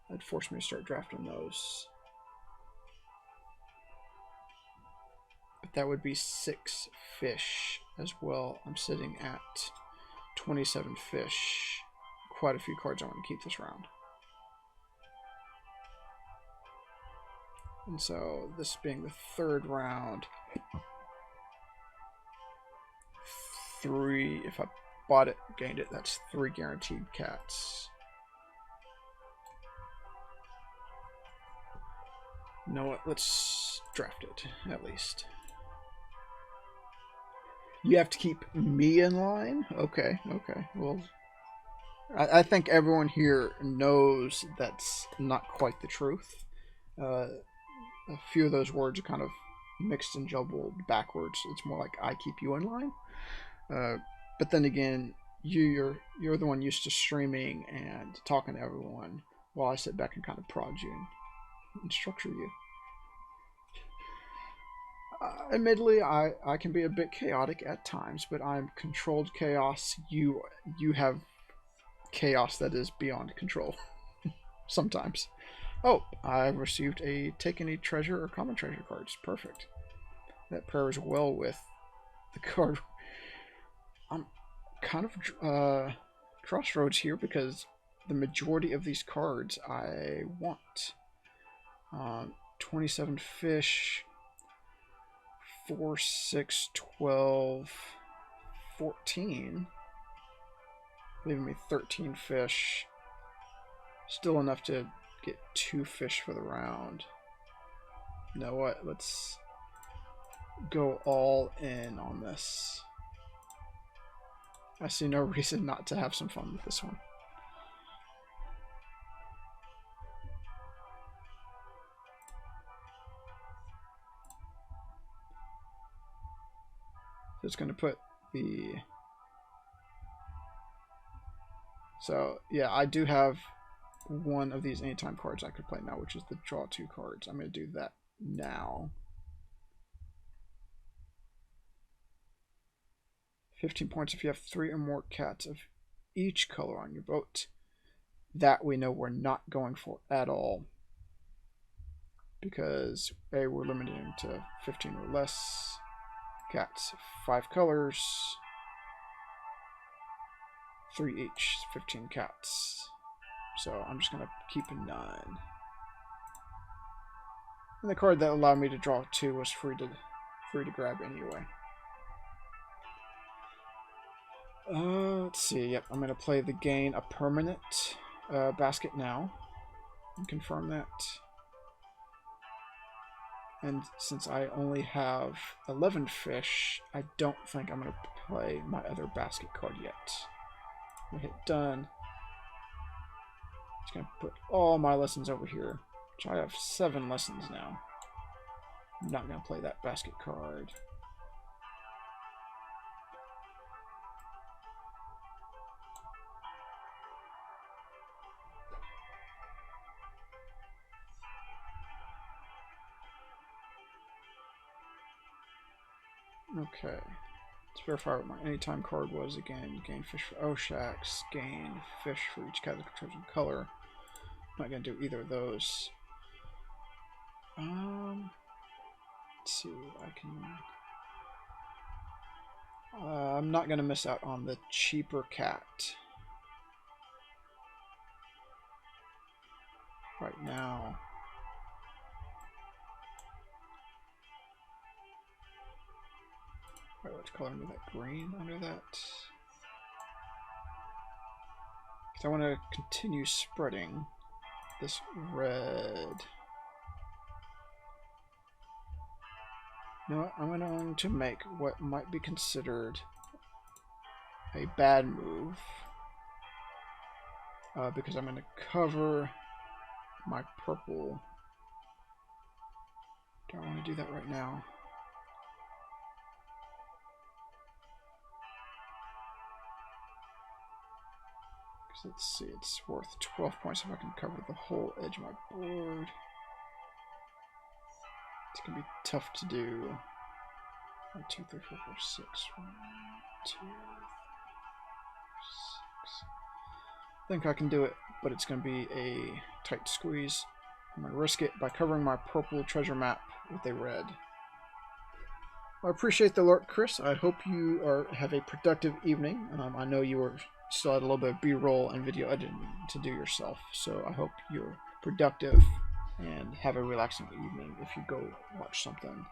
That'd force me to start drafting those. But that would be 6 fish as well. I'm sitting at 27 fish. Quite a few cards I want to keep this round. And so, this being the third round, 3, if I bought it, gained it, that's 3 guaranteed cats. You know what, let's draft it, at least. You have to keep me in line? Okay, okay. Well, I think everyone here knows that's not quite the truth. A few of those words are kind of mixed and jumbled backwards. It's more like I keep you in line. But then again, you're the one used to streaming and talking to everyone, while I sit back and kind of prod you and structure you. Admittedly, I can be a bit chaotic at times, but I'm controlled chaos. You have chaos that is beyond control. Sometimes. Oh, I've received a Take Any Treasure or Common Treasure cards. Perfect. That pairs well with the card. I'm kind of crossroads here because the majority of these cards I want. 27 fish, 4, 6, 12, 14, leaving me 13 fish. Still enough to get 2 fish for the round. You know what? Let's go all in on this. I see no reason not to have some fun with this one. So it's going to put the... So, yeah, I do have one of these anytime cards I could play now, which is the draw 2 cards. I'm going to do that now. 15 points if you have 3 or more cats of each color on your boat. That we know we're not going for at all, because A, we're limiting to 15 or less cats, 5 colors, 3 each, 15 cats. So I'm just going to keep a 9. And the card that allowed me to draw 2 was free to grab anyway. Let's see. Yep, I'm going to play the gain a permanent basket now and confirm that. And since I only have 11 fish, I don't think I'm going to play my other basket card yet. I'm going to hit done. It's going to put all my lessons over here, which I have 7 lessons now. I'm not going to play that basket card. Okay, let's verify what my anytime card was again. Gain fish for Oshaks, gain fish for each cat of chosen color. I'm not going to do either of those. Let's see, I can... I'm not going to miss out on the cheaper cat. Right now. Wait, which color under that? Green under that? Because I want to continue spreading this red. You know what? I'm going to make what might be considered a bad move. Because I'm going to cover my purple. Don't want to do that right now. Let's see, it's worth 12 points if I can cover the whole edge of my board. It's going to be tough to do. 1, 2, 3, 4, 5, 6. 1, 2. I think I can do it, but it's going to be a tight squeeze. I'm going to risk it by covering my purple treasure map with a red. I appreciate the alert, Chris. I hope you have a productive evening. I know you still had a little bit of B-roll and video editing to do yourself, so I hope you're productive and have a relaxing evening if you go watch something.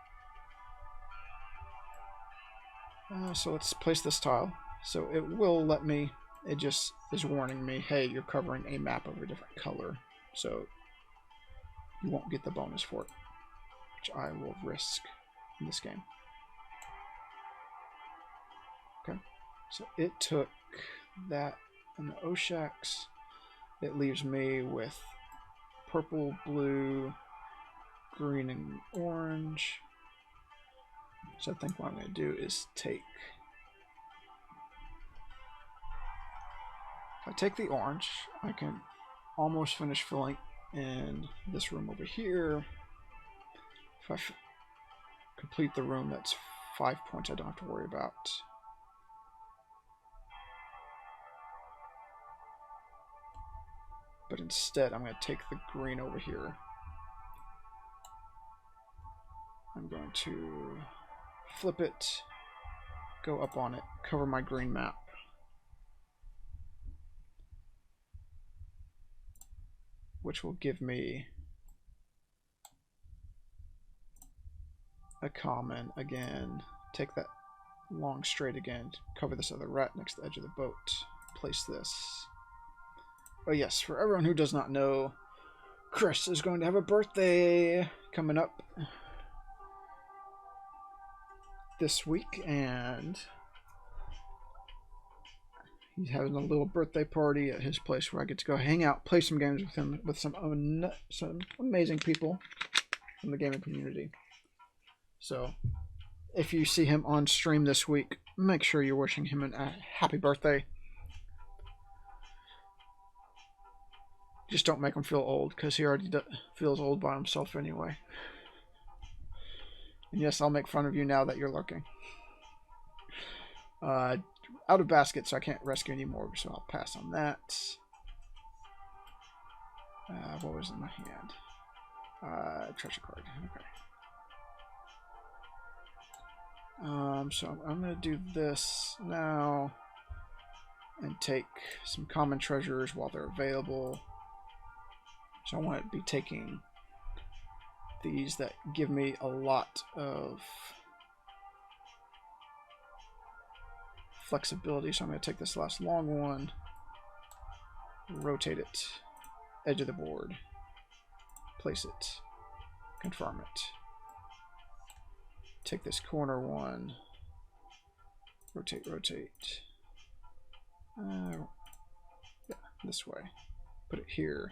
So let's place this tile. So it will let me, it just is warning me, hey, you're covering a map of a different color, so you won't get the bonus for it, which I will risk in this game. Okay, so it took that and the Oshaks. It leaves me with purple, blue, green, and orange. So I think what I'm going to do is take... If I take the orange, I can almost finish filling in this room over here. If I complete the room, that's 5 points I don't have to worry about. But instead, I'm going to take the green over here. I'm going to flip it, go up on it, cover my green map. Which will give me a common again. Take that long straight again, cover this other rat next to the edge of the boat. Place this. Oh yes, for everyone who does not know, Chris is going to have a birthday coming up this week, and he's having a little birthday party at his place where I get to go hang out, play some games with him, with some amazing people from the gaming community. So if you see him on stream this week, make sure you're wishing him a happy birthday. Just don't make him feel old, because he already feels old by himself anyway. And yes, I'll make fun of you now that you're lurking. Out of basket, so I can't rescue anymore, so I'll pass on that. What was in my hand? Treasure card. Okay. So I'm going to do this now and take some common treasures while they're available. So I want to be taking these that give me a lot of flexibility. So I'm going to take this last long one, rotate it, edge of the board, place it, confirm it. Take this corner one, rotate, yeah, this way, put it here.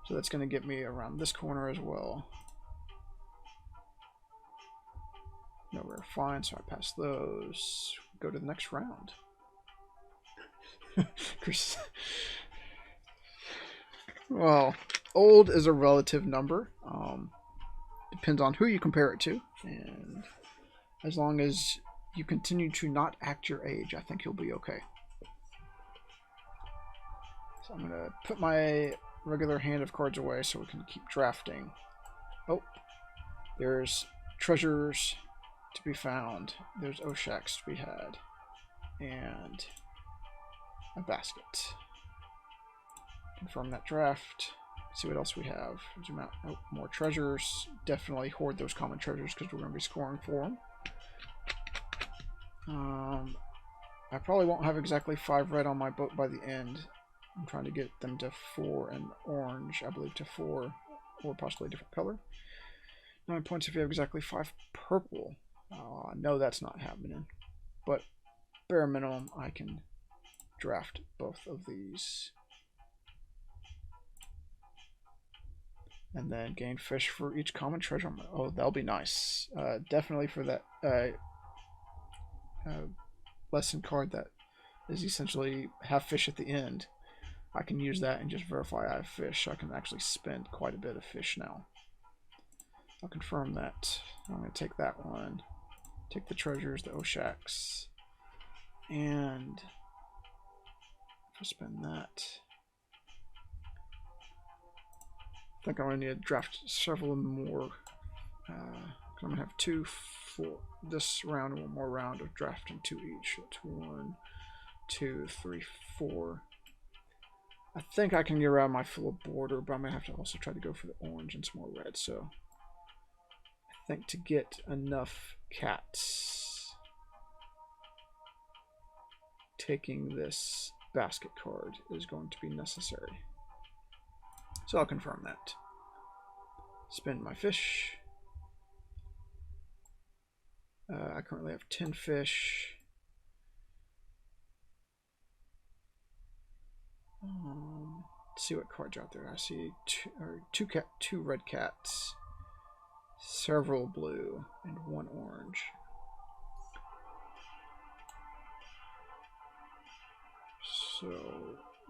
So that's going to get me around this corner as well. Nowhere to find, so I pass those. Go to the next round. Chris. Well, old is a relative number. Depends on who you compare it to. And as long as you continue to not act your age, I think you'll be okay. So I'm going to put my regular hand of cards away so we can keep drafting. Oh, there's treasures to be found. There's Oshaks to be had. And a basket. Confirm that draft. See what else we have. Zoom out. Oh, more treasures. Definitely hoard those common treasures because we're going to be scoring for them. I probably won't have exactly 5 red on my boat by the end. I'm trying to get them to 4 and orange, I believe, to 4 or possibly a different color. 9 points if you have exactly 5 purple. No, that's not happening. But bare minimum, I can draft both of these. And then gain fish for each common treasure. Oh, that'll be nice. Definitely for that lesson card that is essentially have fish at the end. I can use that and just verify I have fish. I can actually spend quite a bit of fish now. I'll confirm that. I'm going to take that one. Take the treasures, the Oshaks. And spend that. I think I'm going to need to draft several more. I'm going to have 2 for this round and 1 more round of drafting 2 each. So it's 1, 2, 3, 4. I think I can get around my full border, but I'm going to have to also try to go for the orange and some more red. So I think to get enough cats, taking this basket card is going to be necessary. So I'll confirm that. Spend my fish. I currently have 10 fish. Let's see what cards are out there. I see two red cats, several blue, and 1 orange. So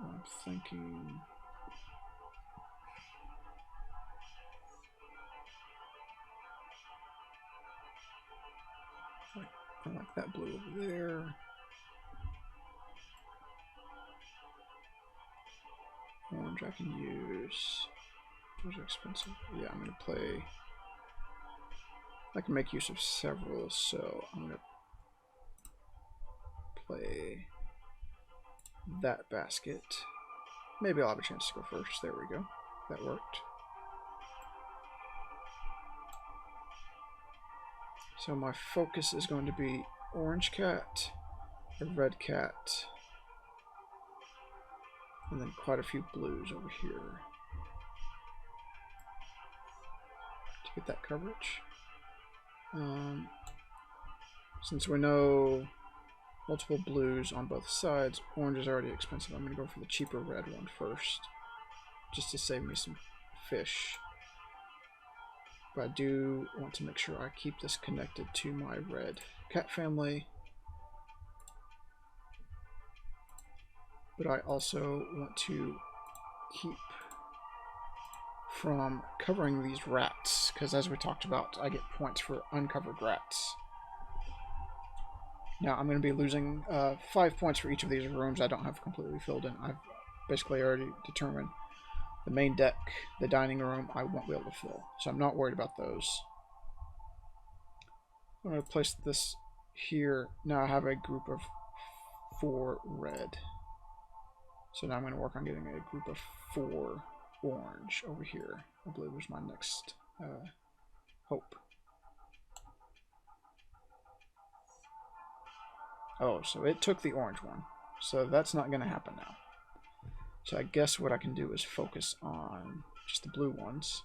I'm thinking I like that blue over there. Orange I can use. Those are expensive. Yeah, I'm going to play. I can make use of several, so I'm going to play that basket. Maybe I'll have a chance to go first. There we go. That worked. So my focus is going to be orange cat, a red cat, and then quite a few blues over here to get that coverage. Since we know multiple blues on both sides, orange is already expensive. I'm going to go for the cheaper red one first, just to save me some fish. But I do want to make sure I keep this connected to my red cat family. But I also want to keep from covering these rats, because as we talked about, I get points for uncovered rats. Now I'm going to be losing 5 points for each of these rooms I don't have completely filled in. I've basically already determined the main deck, the dining room, I won't be able to fill. So I'm not worried about those. I'm going to place this here. Now I have a group of 4 red. So now I'm going to work on getting a group of 4 orange over here. I believe was my next hope. Oh, so it took the orange one. So that's not going to happen now. So I guess what I can do is focus on just the blue ones.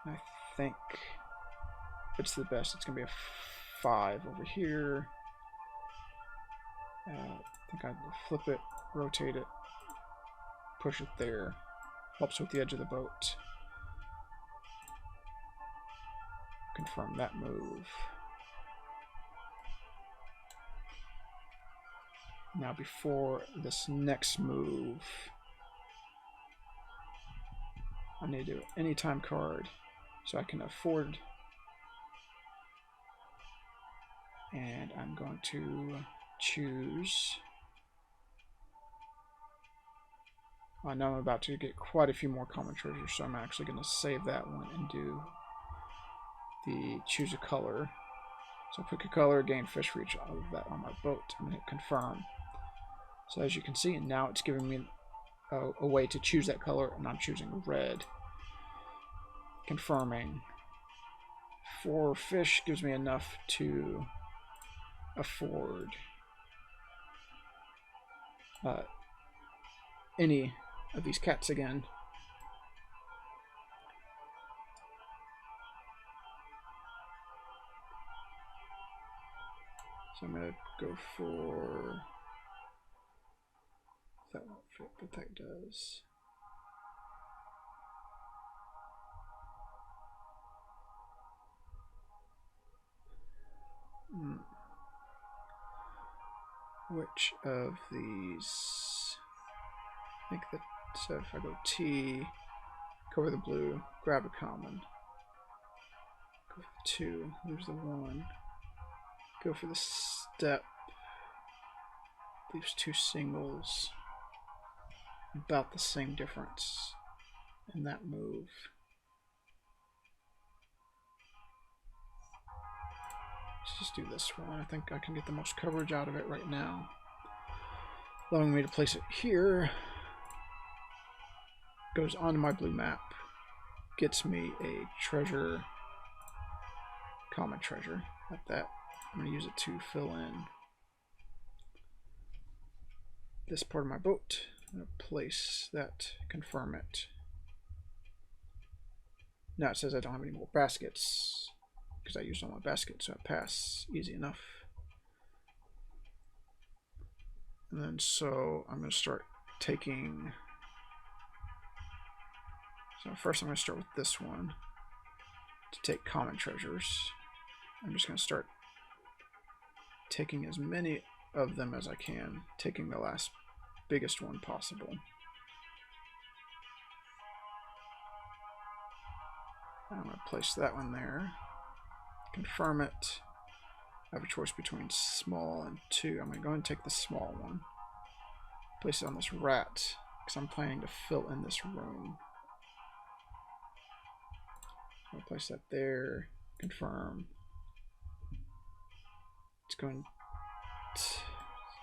I think if it's the best, it's going to be a 5 over here. I think I'd flip it, rotate it, push it there. Helps with the edge of the boat. Confirm that move. Now before this next move, I need to do an anytime card so I can afford. And I'm going to choose. I know I'm about to get quite a few more common treasures, so I'm actually going to save that one and do the choose a color. So pick a color, gain fish for each of that on my boat. I'm going to hit confirm. So as you can see, now it's giving me a way to choose that color, and I'm choosing red. Confirming. 4 fish gives me enough to afford any of these cats again. So I'm going to go for... That won't fit, but that does. Which of these? I think that, so if I go T, cover the blue, grab a common, go for the 2, lose the 1, go for the step, Leaves 2 singles. About the same difference in that move. Let's just do this one. I think I can get the most coverage out of it right now. Allowing me to place it here. Goes onto my blue map. Gets me a treasure. Common treasure. At that. I'm going to use it to fill in this part of my boat. I'm going to place that, confirm it. Now it says I don't have any more baskets because I used all my baskets, so I pass. Easy enough. And then so I'm going to start taking. So first I'm going to start with this one to take common treasures. I'm just going to start taking as many of them as I can, taking the last biggest one possible. I'm going to place that one there, confirm it. I have a choice between small and 2. I'm going to go and take the small one, place it on this rat because I'm planning to fill in this room. I'll place that there, confirm. Let's go and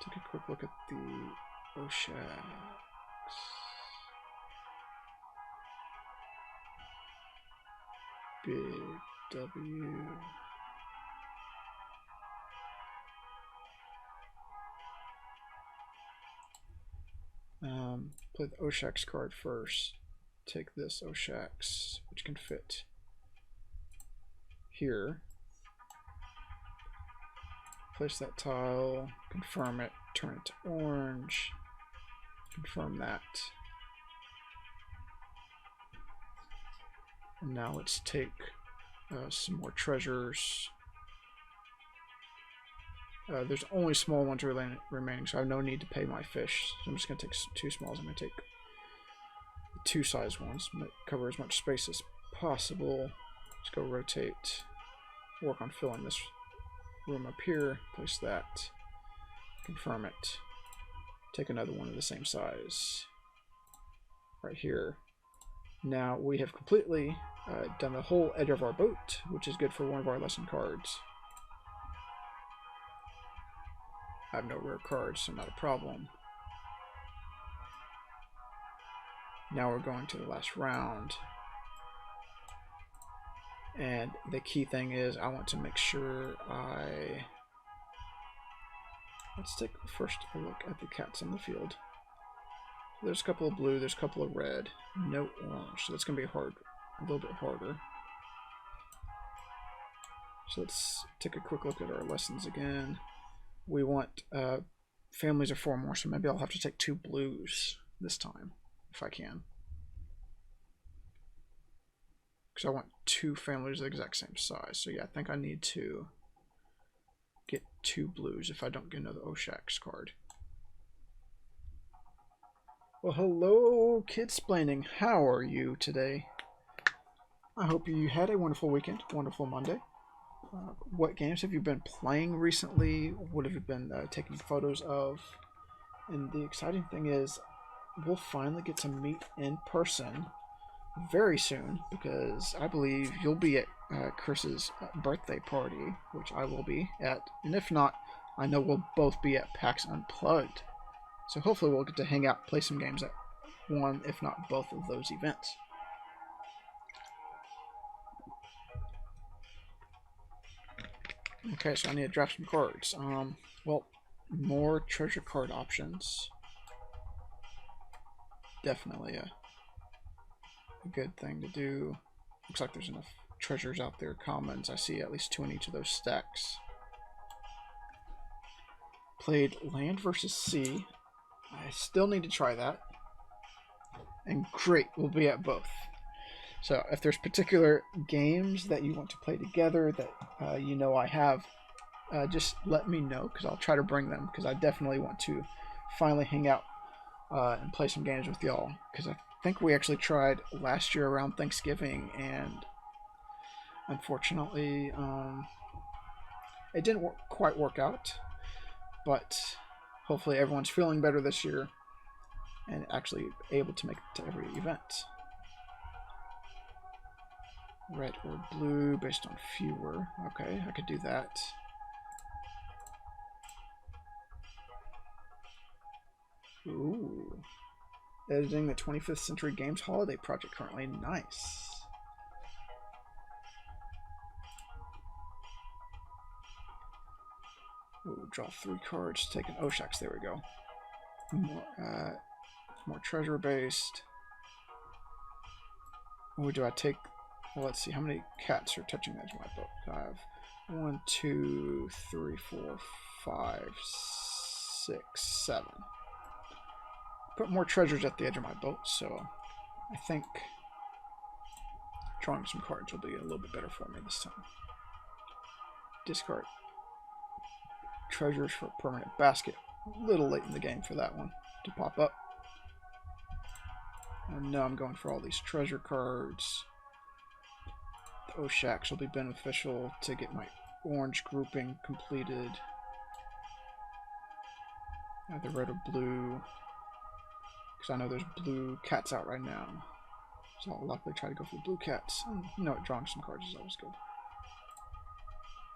take a quick look at the Oshaks. Big W. Play the Oshaks card first. Take this Oshaks, which can fit here. Place that tile, confirm it, turn it to orange, confirm that. And now let's take some more treasures. There's only small ones remaining, so I have no need to pay my fish. So I'm just going to take 2 smalls. I'm going to take the 2 size ones, cover as much space as possible. Let's go rotate, work on filling this room up here, place that, confirm it, take another one of the same size right here. Now we have completely done the whole edge of our boat, which is good for one of our lesson cards. I have no rare cards, so not a problem. Now we're going to the last round. And the key thing is I want to make sure let's take first a look at the cats on the field. There's a couple of blue, there's a couple of red, no orange, so that's going to be hard, a little bit harder. So let's take a quick look at our lessons again. We want families of 4 more, so maybe I'll have to take 2 blues this time, if I can. Because I want 2 families the exact same size. So yeah, I think I need to get 2 blues if I don't get another Oshaks card. Well, hello, Kidsplaining. How are you today? I hope you had a wonderful weekend, wonderful Monday. What games have you been playing recently? What have you been taking photos of? And the exciting thing is, we'll finally get to meet in person very soon, because I believe you'll be at Chris's birthday party, which I will be at. And if not, I know we'll both be at PAX Unplugged. So hopefully we'll get to hang out, play some games at one, if not both of those events. Okay, so I need to draft some cards. Well, more treasure card options. Definitely a good thing to do. Looks like there's enough treasures out there, commons. I see at least 2 in each of those stacks. Played Land versus Sea. I still need to try that. And great, we'll be at both. So if there's particular games that you want to play together that you know I have, just let me know, because I'll try to bring them, because I definitely want to finally hang out and play some games with y'all, because I think we actually tried last year around Thanksgiving, and unfortunately it didn't quite work out, but Hopefully everyone's feeling better this year and actually able to make it to every event. Red or blue based on fewer. Okay, I could do that. Ooh. Editing the 25th Century Games Holiday Project currently. Nice. Ooh, draw 3 cards, take an Oshax. There we go. More treasure based. Or do I take? Well, let's see. How many cats are touching the edge of my boat? I have 1, 2, 3, 4, 5, 6, 7. Put more treasures at the edge of my boat, so I think drawing some cards will be a little bit better for me this time. Discard treasures for a permanent basket. A little late in the game for that one to pop up. And now I'm going for all these treasure cards. The Oshax will be beneficial to get my orange grouping completed. Either red or blue. Because I know there's blue cats out right now. So I'll likely try to go for the blue cats. And you know what, drawing some cards is always good.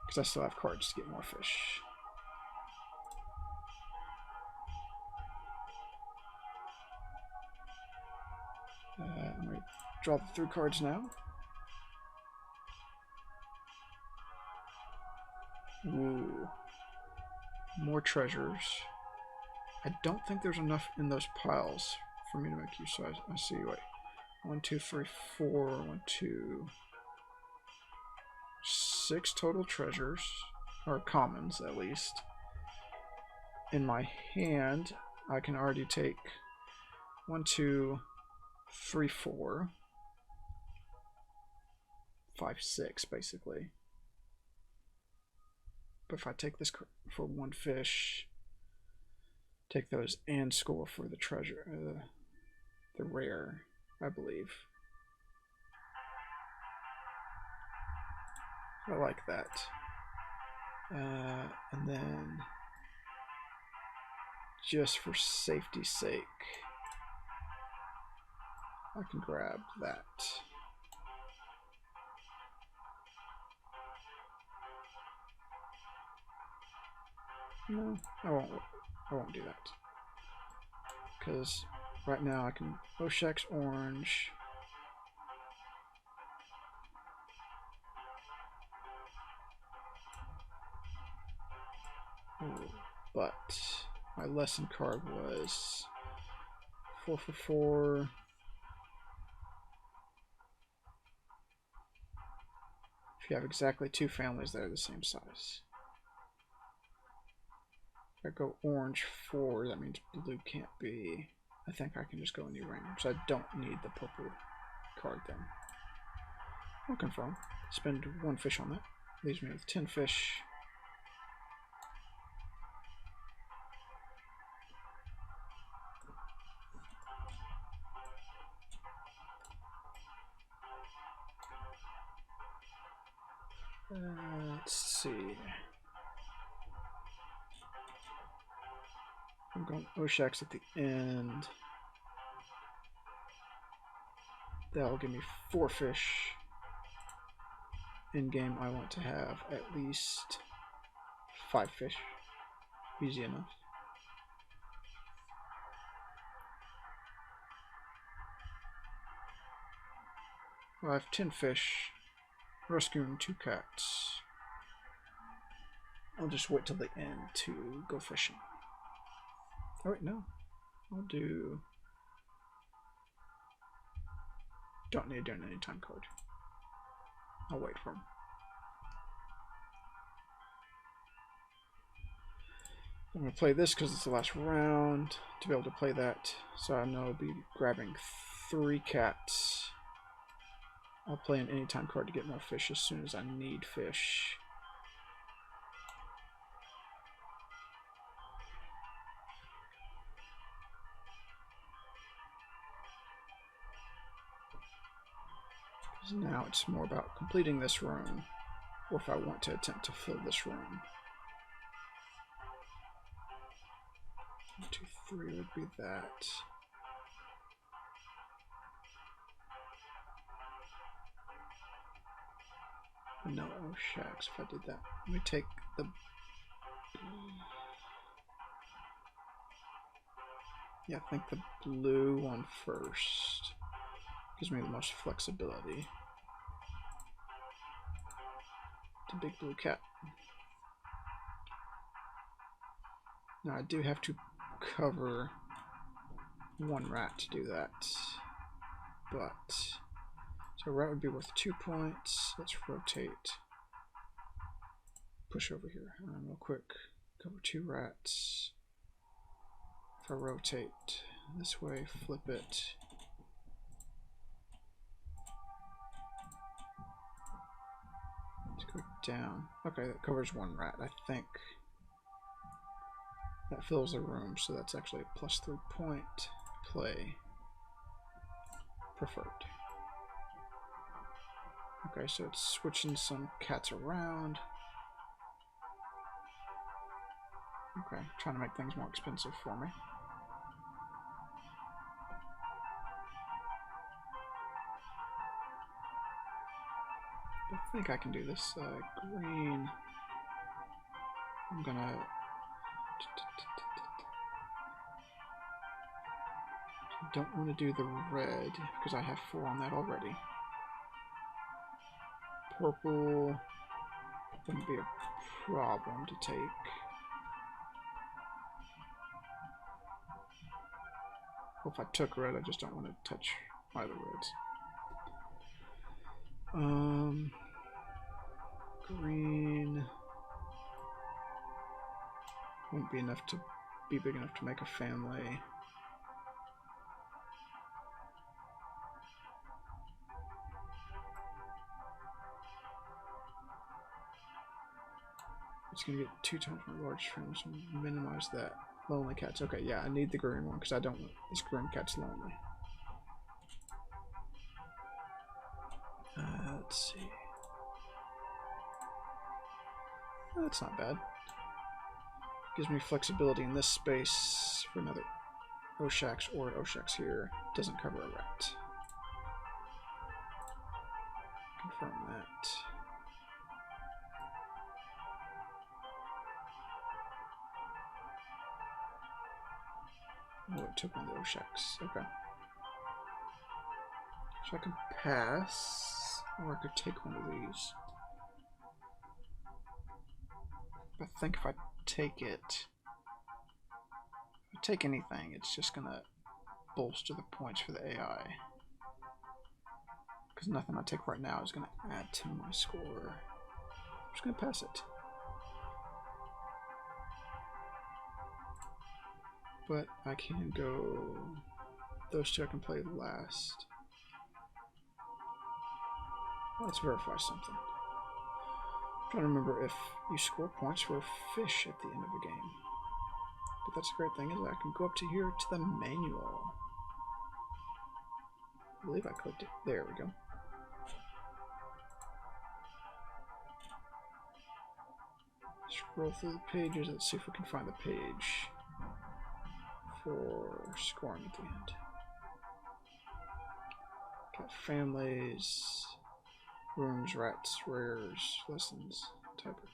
Because I still have cards to get more fish. I'm going to draw the 3 cards now. Ooh. More treasures. I don't think there's enough in those piles for me to make use. So I see, wait. 1, 2, 3, 4, 1, 2, 6 total treasures, or commons at least. In my hand, I can already take 1, 2, 3, 4, 5, 6 basically. But if I take this for 1 fish, take those and score for the treasure, the rare, I believe. I like that. And then, just for safety's sake, I can grab that. No, I won't do that. Because right now I can Oshax orange. Ooh, but my lesson card was 4 for 4. If you have exactly 2 families that are the same size. If I go orange 4, that means blue can't be. I think I can just go any random, so I don't need the purple card then. I'll confirm. Spend 1 fish on that. Leaves me with 10 fish. Let's see. I'm going Oshax at the end. That'll give me 4 fish. In game, I want to have at least 5 fish. Easy enough. Well, I have 10 fish. Rescuing 2 cats. I'll just wait till the end to go fishing. Oh wait, no. I'll do... Don't need to do an anytime card. I'll wait for him. I'm going to play this because it's the last round to be able to play that. So I know I'll be grabbing 3 cats. I'll play an anytime card to get more fish as soon as I need fish. Now it's more about completing this room, or if I want to attempt to fill this room. 1, 2, 3 would be that. No shacks if I did that. Let me take the... Yeah, I think the blue one first. Gives me the most flexibility. The big blue cat. Now I do have to cover one rat to do that. But... So rat would be worth 2 points. Let's rotate. Push over here. Real quick. Cover 2 rats. If I rotate this way, flip it. Let's go down. Okay, that covers 1 rat, I think. That fills the room, so that's actually a +3 point play. Preferred. Okay, so it's switching some cats around. Okay, trying to make things more expensive for me. I think I can do this. Green. I'm gonna... I don't want to do the red because I have 4 on that already. Purple wouldn't be a problem to take. Well, if I took red, I just don't want to touch either reds. Green won't be enough to be big enough to make a family. It's gonna get 2 times my large family, so minimize that. Lonely cats. Okay, yeah, I need the green one because I don't want this green cat's lonely. Let's see. That's not bad. Gives me flexibility in this space for another Oshaks or Oshaks here. Doesn't cover a rat. Confirm that. Oh, it took one of the Oshaks. Okay. So I can pass, or I could take one of these. I think if I take it, if I take anything, it's just gonna bolster the points for the AI. Because nothing I take right now is gonna add to my score. I'm just gonna pass it. But I can go, those 2 I can play last. Let's verify something. I'm trying to remember if you score points for a fish at the end of a game. But that's a great thing is I can go up to here to the manual. I believe I clicked it. There we go. Scroll through the pages. Let's see if we can find the page for scoring at the end. Got families, rooms, rats, rares, lessons, typers.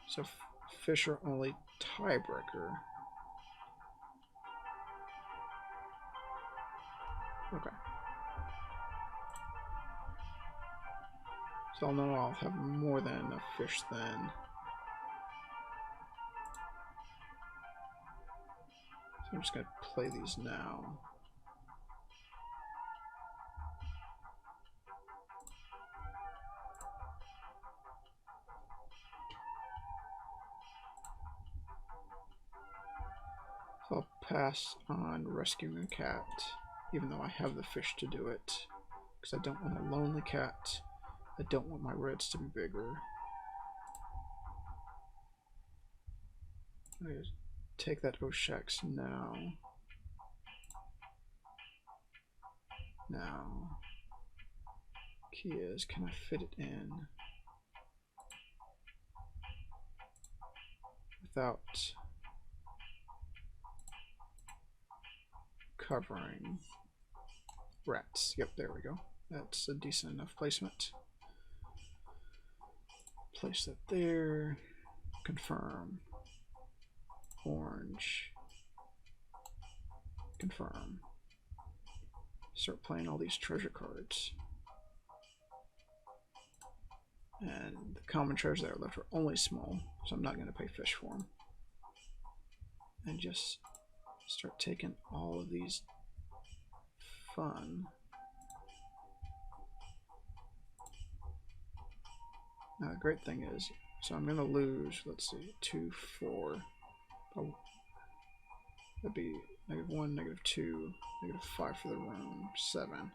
So fish are only tiebreaker. Okay. So I'll know I'll have more than enough fish then. So I'm just going to play these now. So I'll pass on rescuing a cat, even though I have the fish to do it. Because I don't want a lonely cat. I don't want my reds to be bigger. I just take that Oshaks now. Now, key is, can I fit it in without covering rats. Yep, there we go. That's a decent enough placement. Place that there. Confirm. Orange. Confirm. Start playing all these treasure cards. And the common treasures that are left are only small, so I'm not going to pay fish for them. And just start taking all of these fun. Now the great thing is, so I'm going to lose, let's see, 2, 4. Oh, that'd be -1, -2, -5 for the room, 7.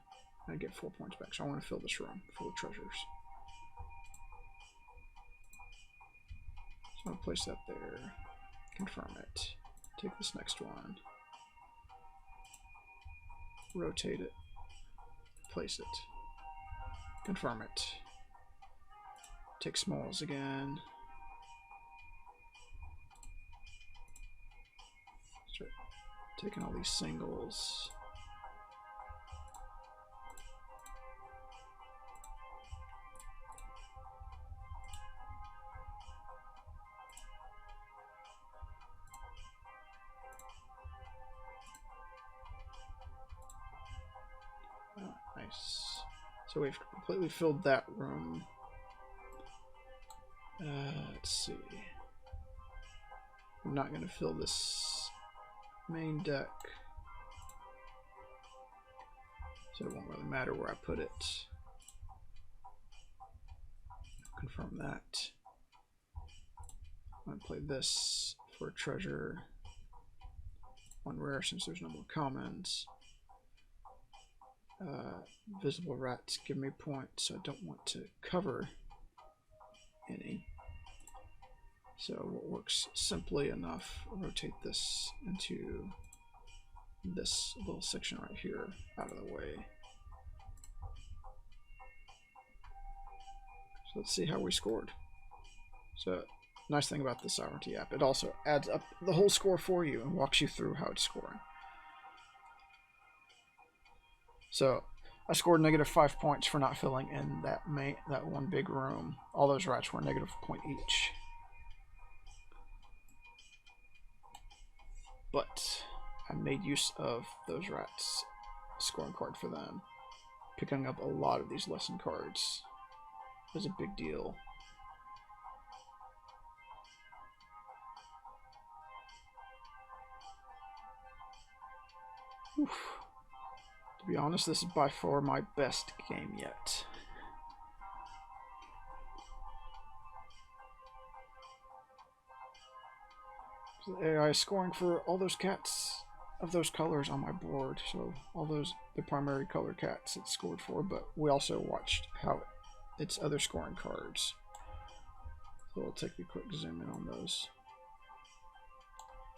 I get 4 points back, so I want to fill this room full of treasures. So I'll place that there, confirm it, take this next one, rotate it, place it, confirm it, take smalls again, start taking all these singles. Nice. So we've completely filled that room. Let's see. I'm not going to fill this main deck, so it won't really matter where I put it. Confirm that. I'm going to play this for a treasure. 1 rare since there's no more commons. Visible rats give me points, so I don't want to cover any. So what works simply enough, rotate this into this little section right here out of the way. So let's see how we scored. So nice thing about the Sovranti app, it also adds up the whole score for you and walks you through how it's scoring. So I scored -5 points for not filling in that one big room. All those rats were -1 each. But I made use of those rats, scoring card for them. Picking up a lot of these lesson cards was a big deal. Oof. To be honest, this is by far my best game yet. So the AI is scoring for all those cats of those colors on my board. So all those, the primary color cats it scored for, but we also watched how its other scoring cards. So I'll take a quick zoom in on those.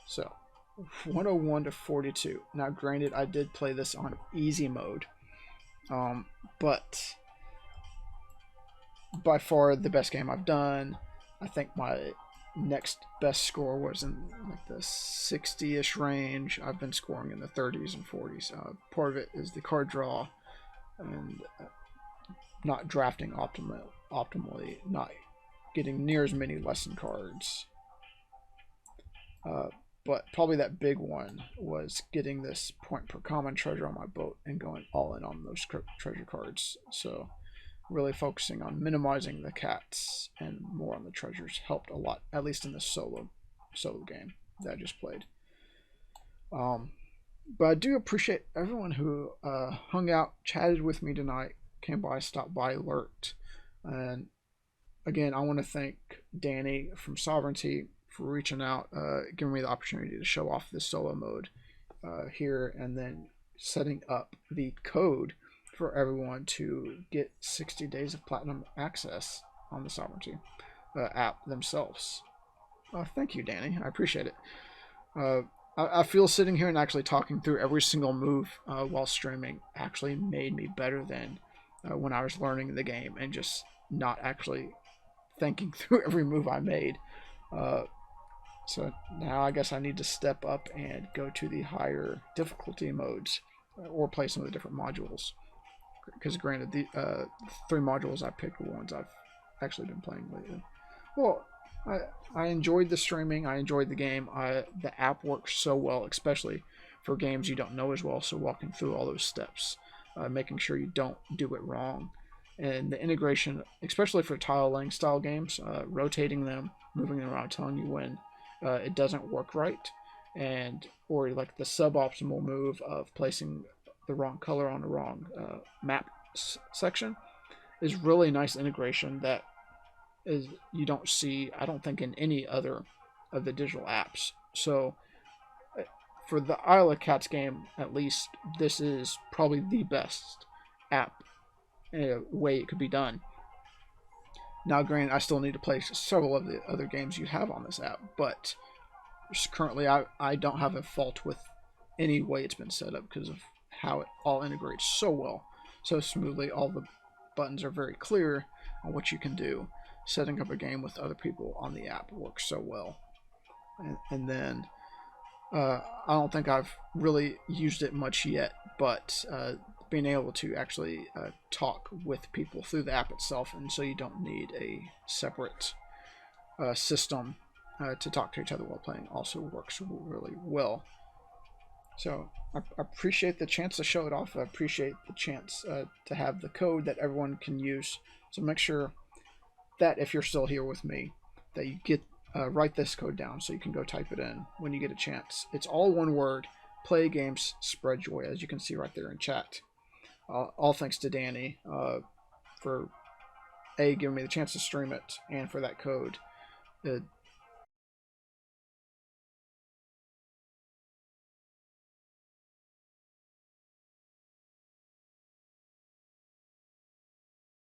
So 101 to 42. Now granted, I did play this on easy mode, but by far the best game I've done. I think my next best score was in like the 60-ish range. I've been scoring in the 30s and 40s. Part of it is the card draw and not drafting optimally, not getting near as many lesson cards. But probably that big one was getting this point per common treasure on my boat and going all in on those treasure cards. So really focusing on minimizing the cats and more on the treasures helped a lot, at least in this solo game that I just played. But I do appreciate everyone who hung out, chatted with me tonight, came by, stopped by, lurked. And again, I want to thank Danny from Sovranti for reaching out, giving me the opportunity to show off this solo mode here, and then setting up the code for everyone to get 60 days of platinum access on the Sovranti app themselves. Thank you, Danny. I appreciate it. I feel sitting here and actually talking through every single move while streaming actually made me better than when I was learning the game and just not actually thinking through every move I made. So now I guess I need to step up and go to the higher difficulty modes or play some of the different modules. Because granted, the 3 modules I picked were ones I've actually been playing lately. Well, I enjoyed the streaming. I enjoyed the game. The app works so well, especially for games you don't know as well. So walking through all those steps, making sure you don't do it wrong, and the integration, especially for tile laying style games, rotating them, moving them around, telling you when it doesn't work right, and or like the suboptimal move of placing the wrong color on the wrong map section is really nice integration that is you don't see, I don't think, in any other of the digital apps. So for the Isle of Cats game, at least, this is probably the best app way it could be done. Now, granted, I still need to play several of the other games you have on this app, but currently I don't have a fault with any way it's been set up because of how it all integrates so well, so smoothly. All the buttons are very clear on what you can do. Setting up a game with other people on the app works so well. And then I don't think I've really used it much yet, but being able to actually talk with people through the app itself, and so you don't need a separate system to talk to each other while playing, also works really well. So I appreciate the chance to show it off. I appreciate the chance to have the code that everyone can use. So make sure that if you're still here with me, that you get write this code down so you can go type it in when you get a chance. It's all one word: play games, spread joy, as you can see right there in chat. All thanks to Danny for giving me the chance to stream it, and for that code.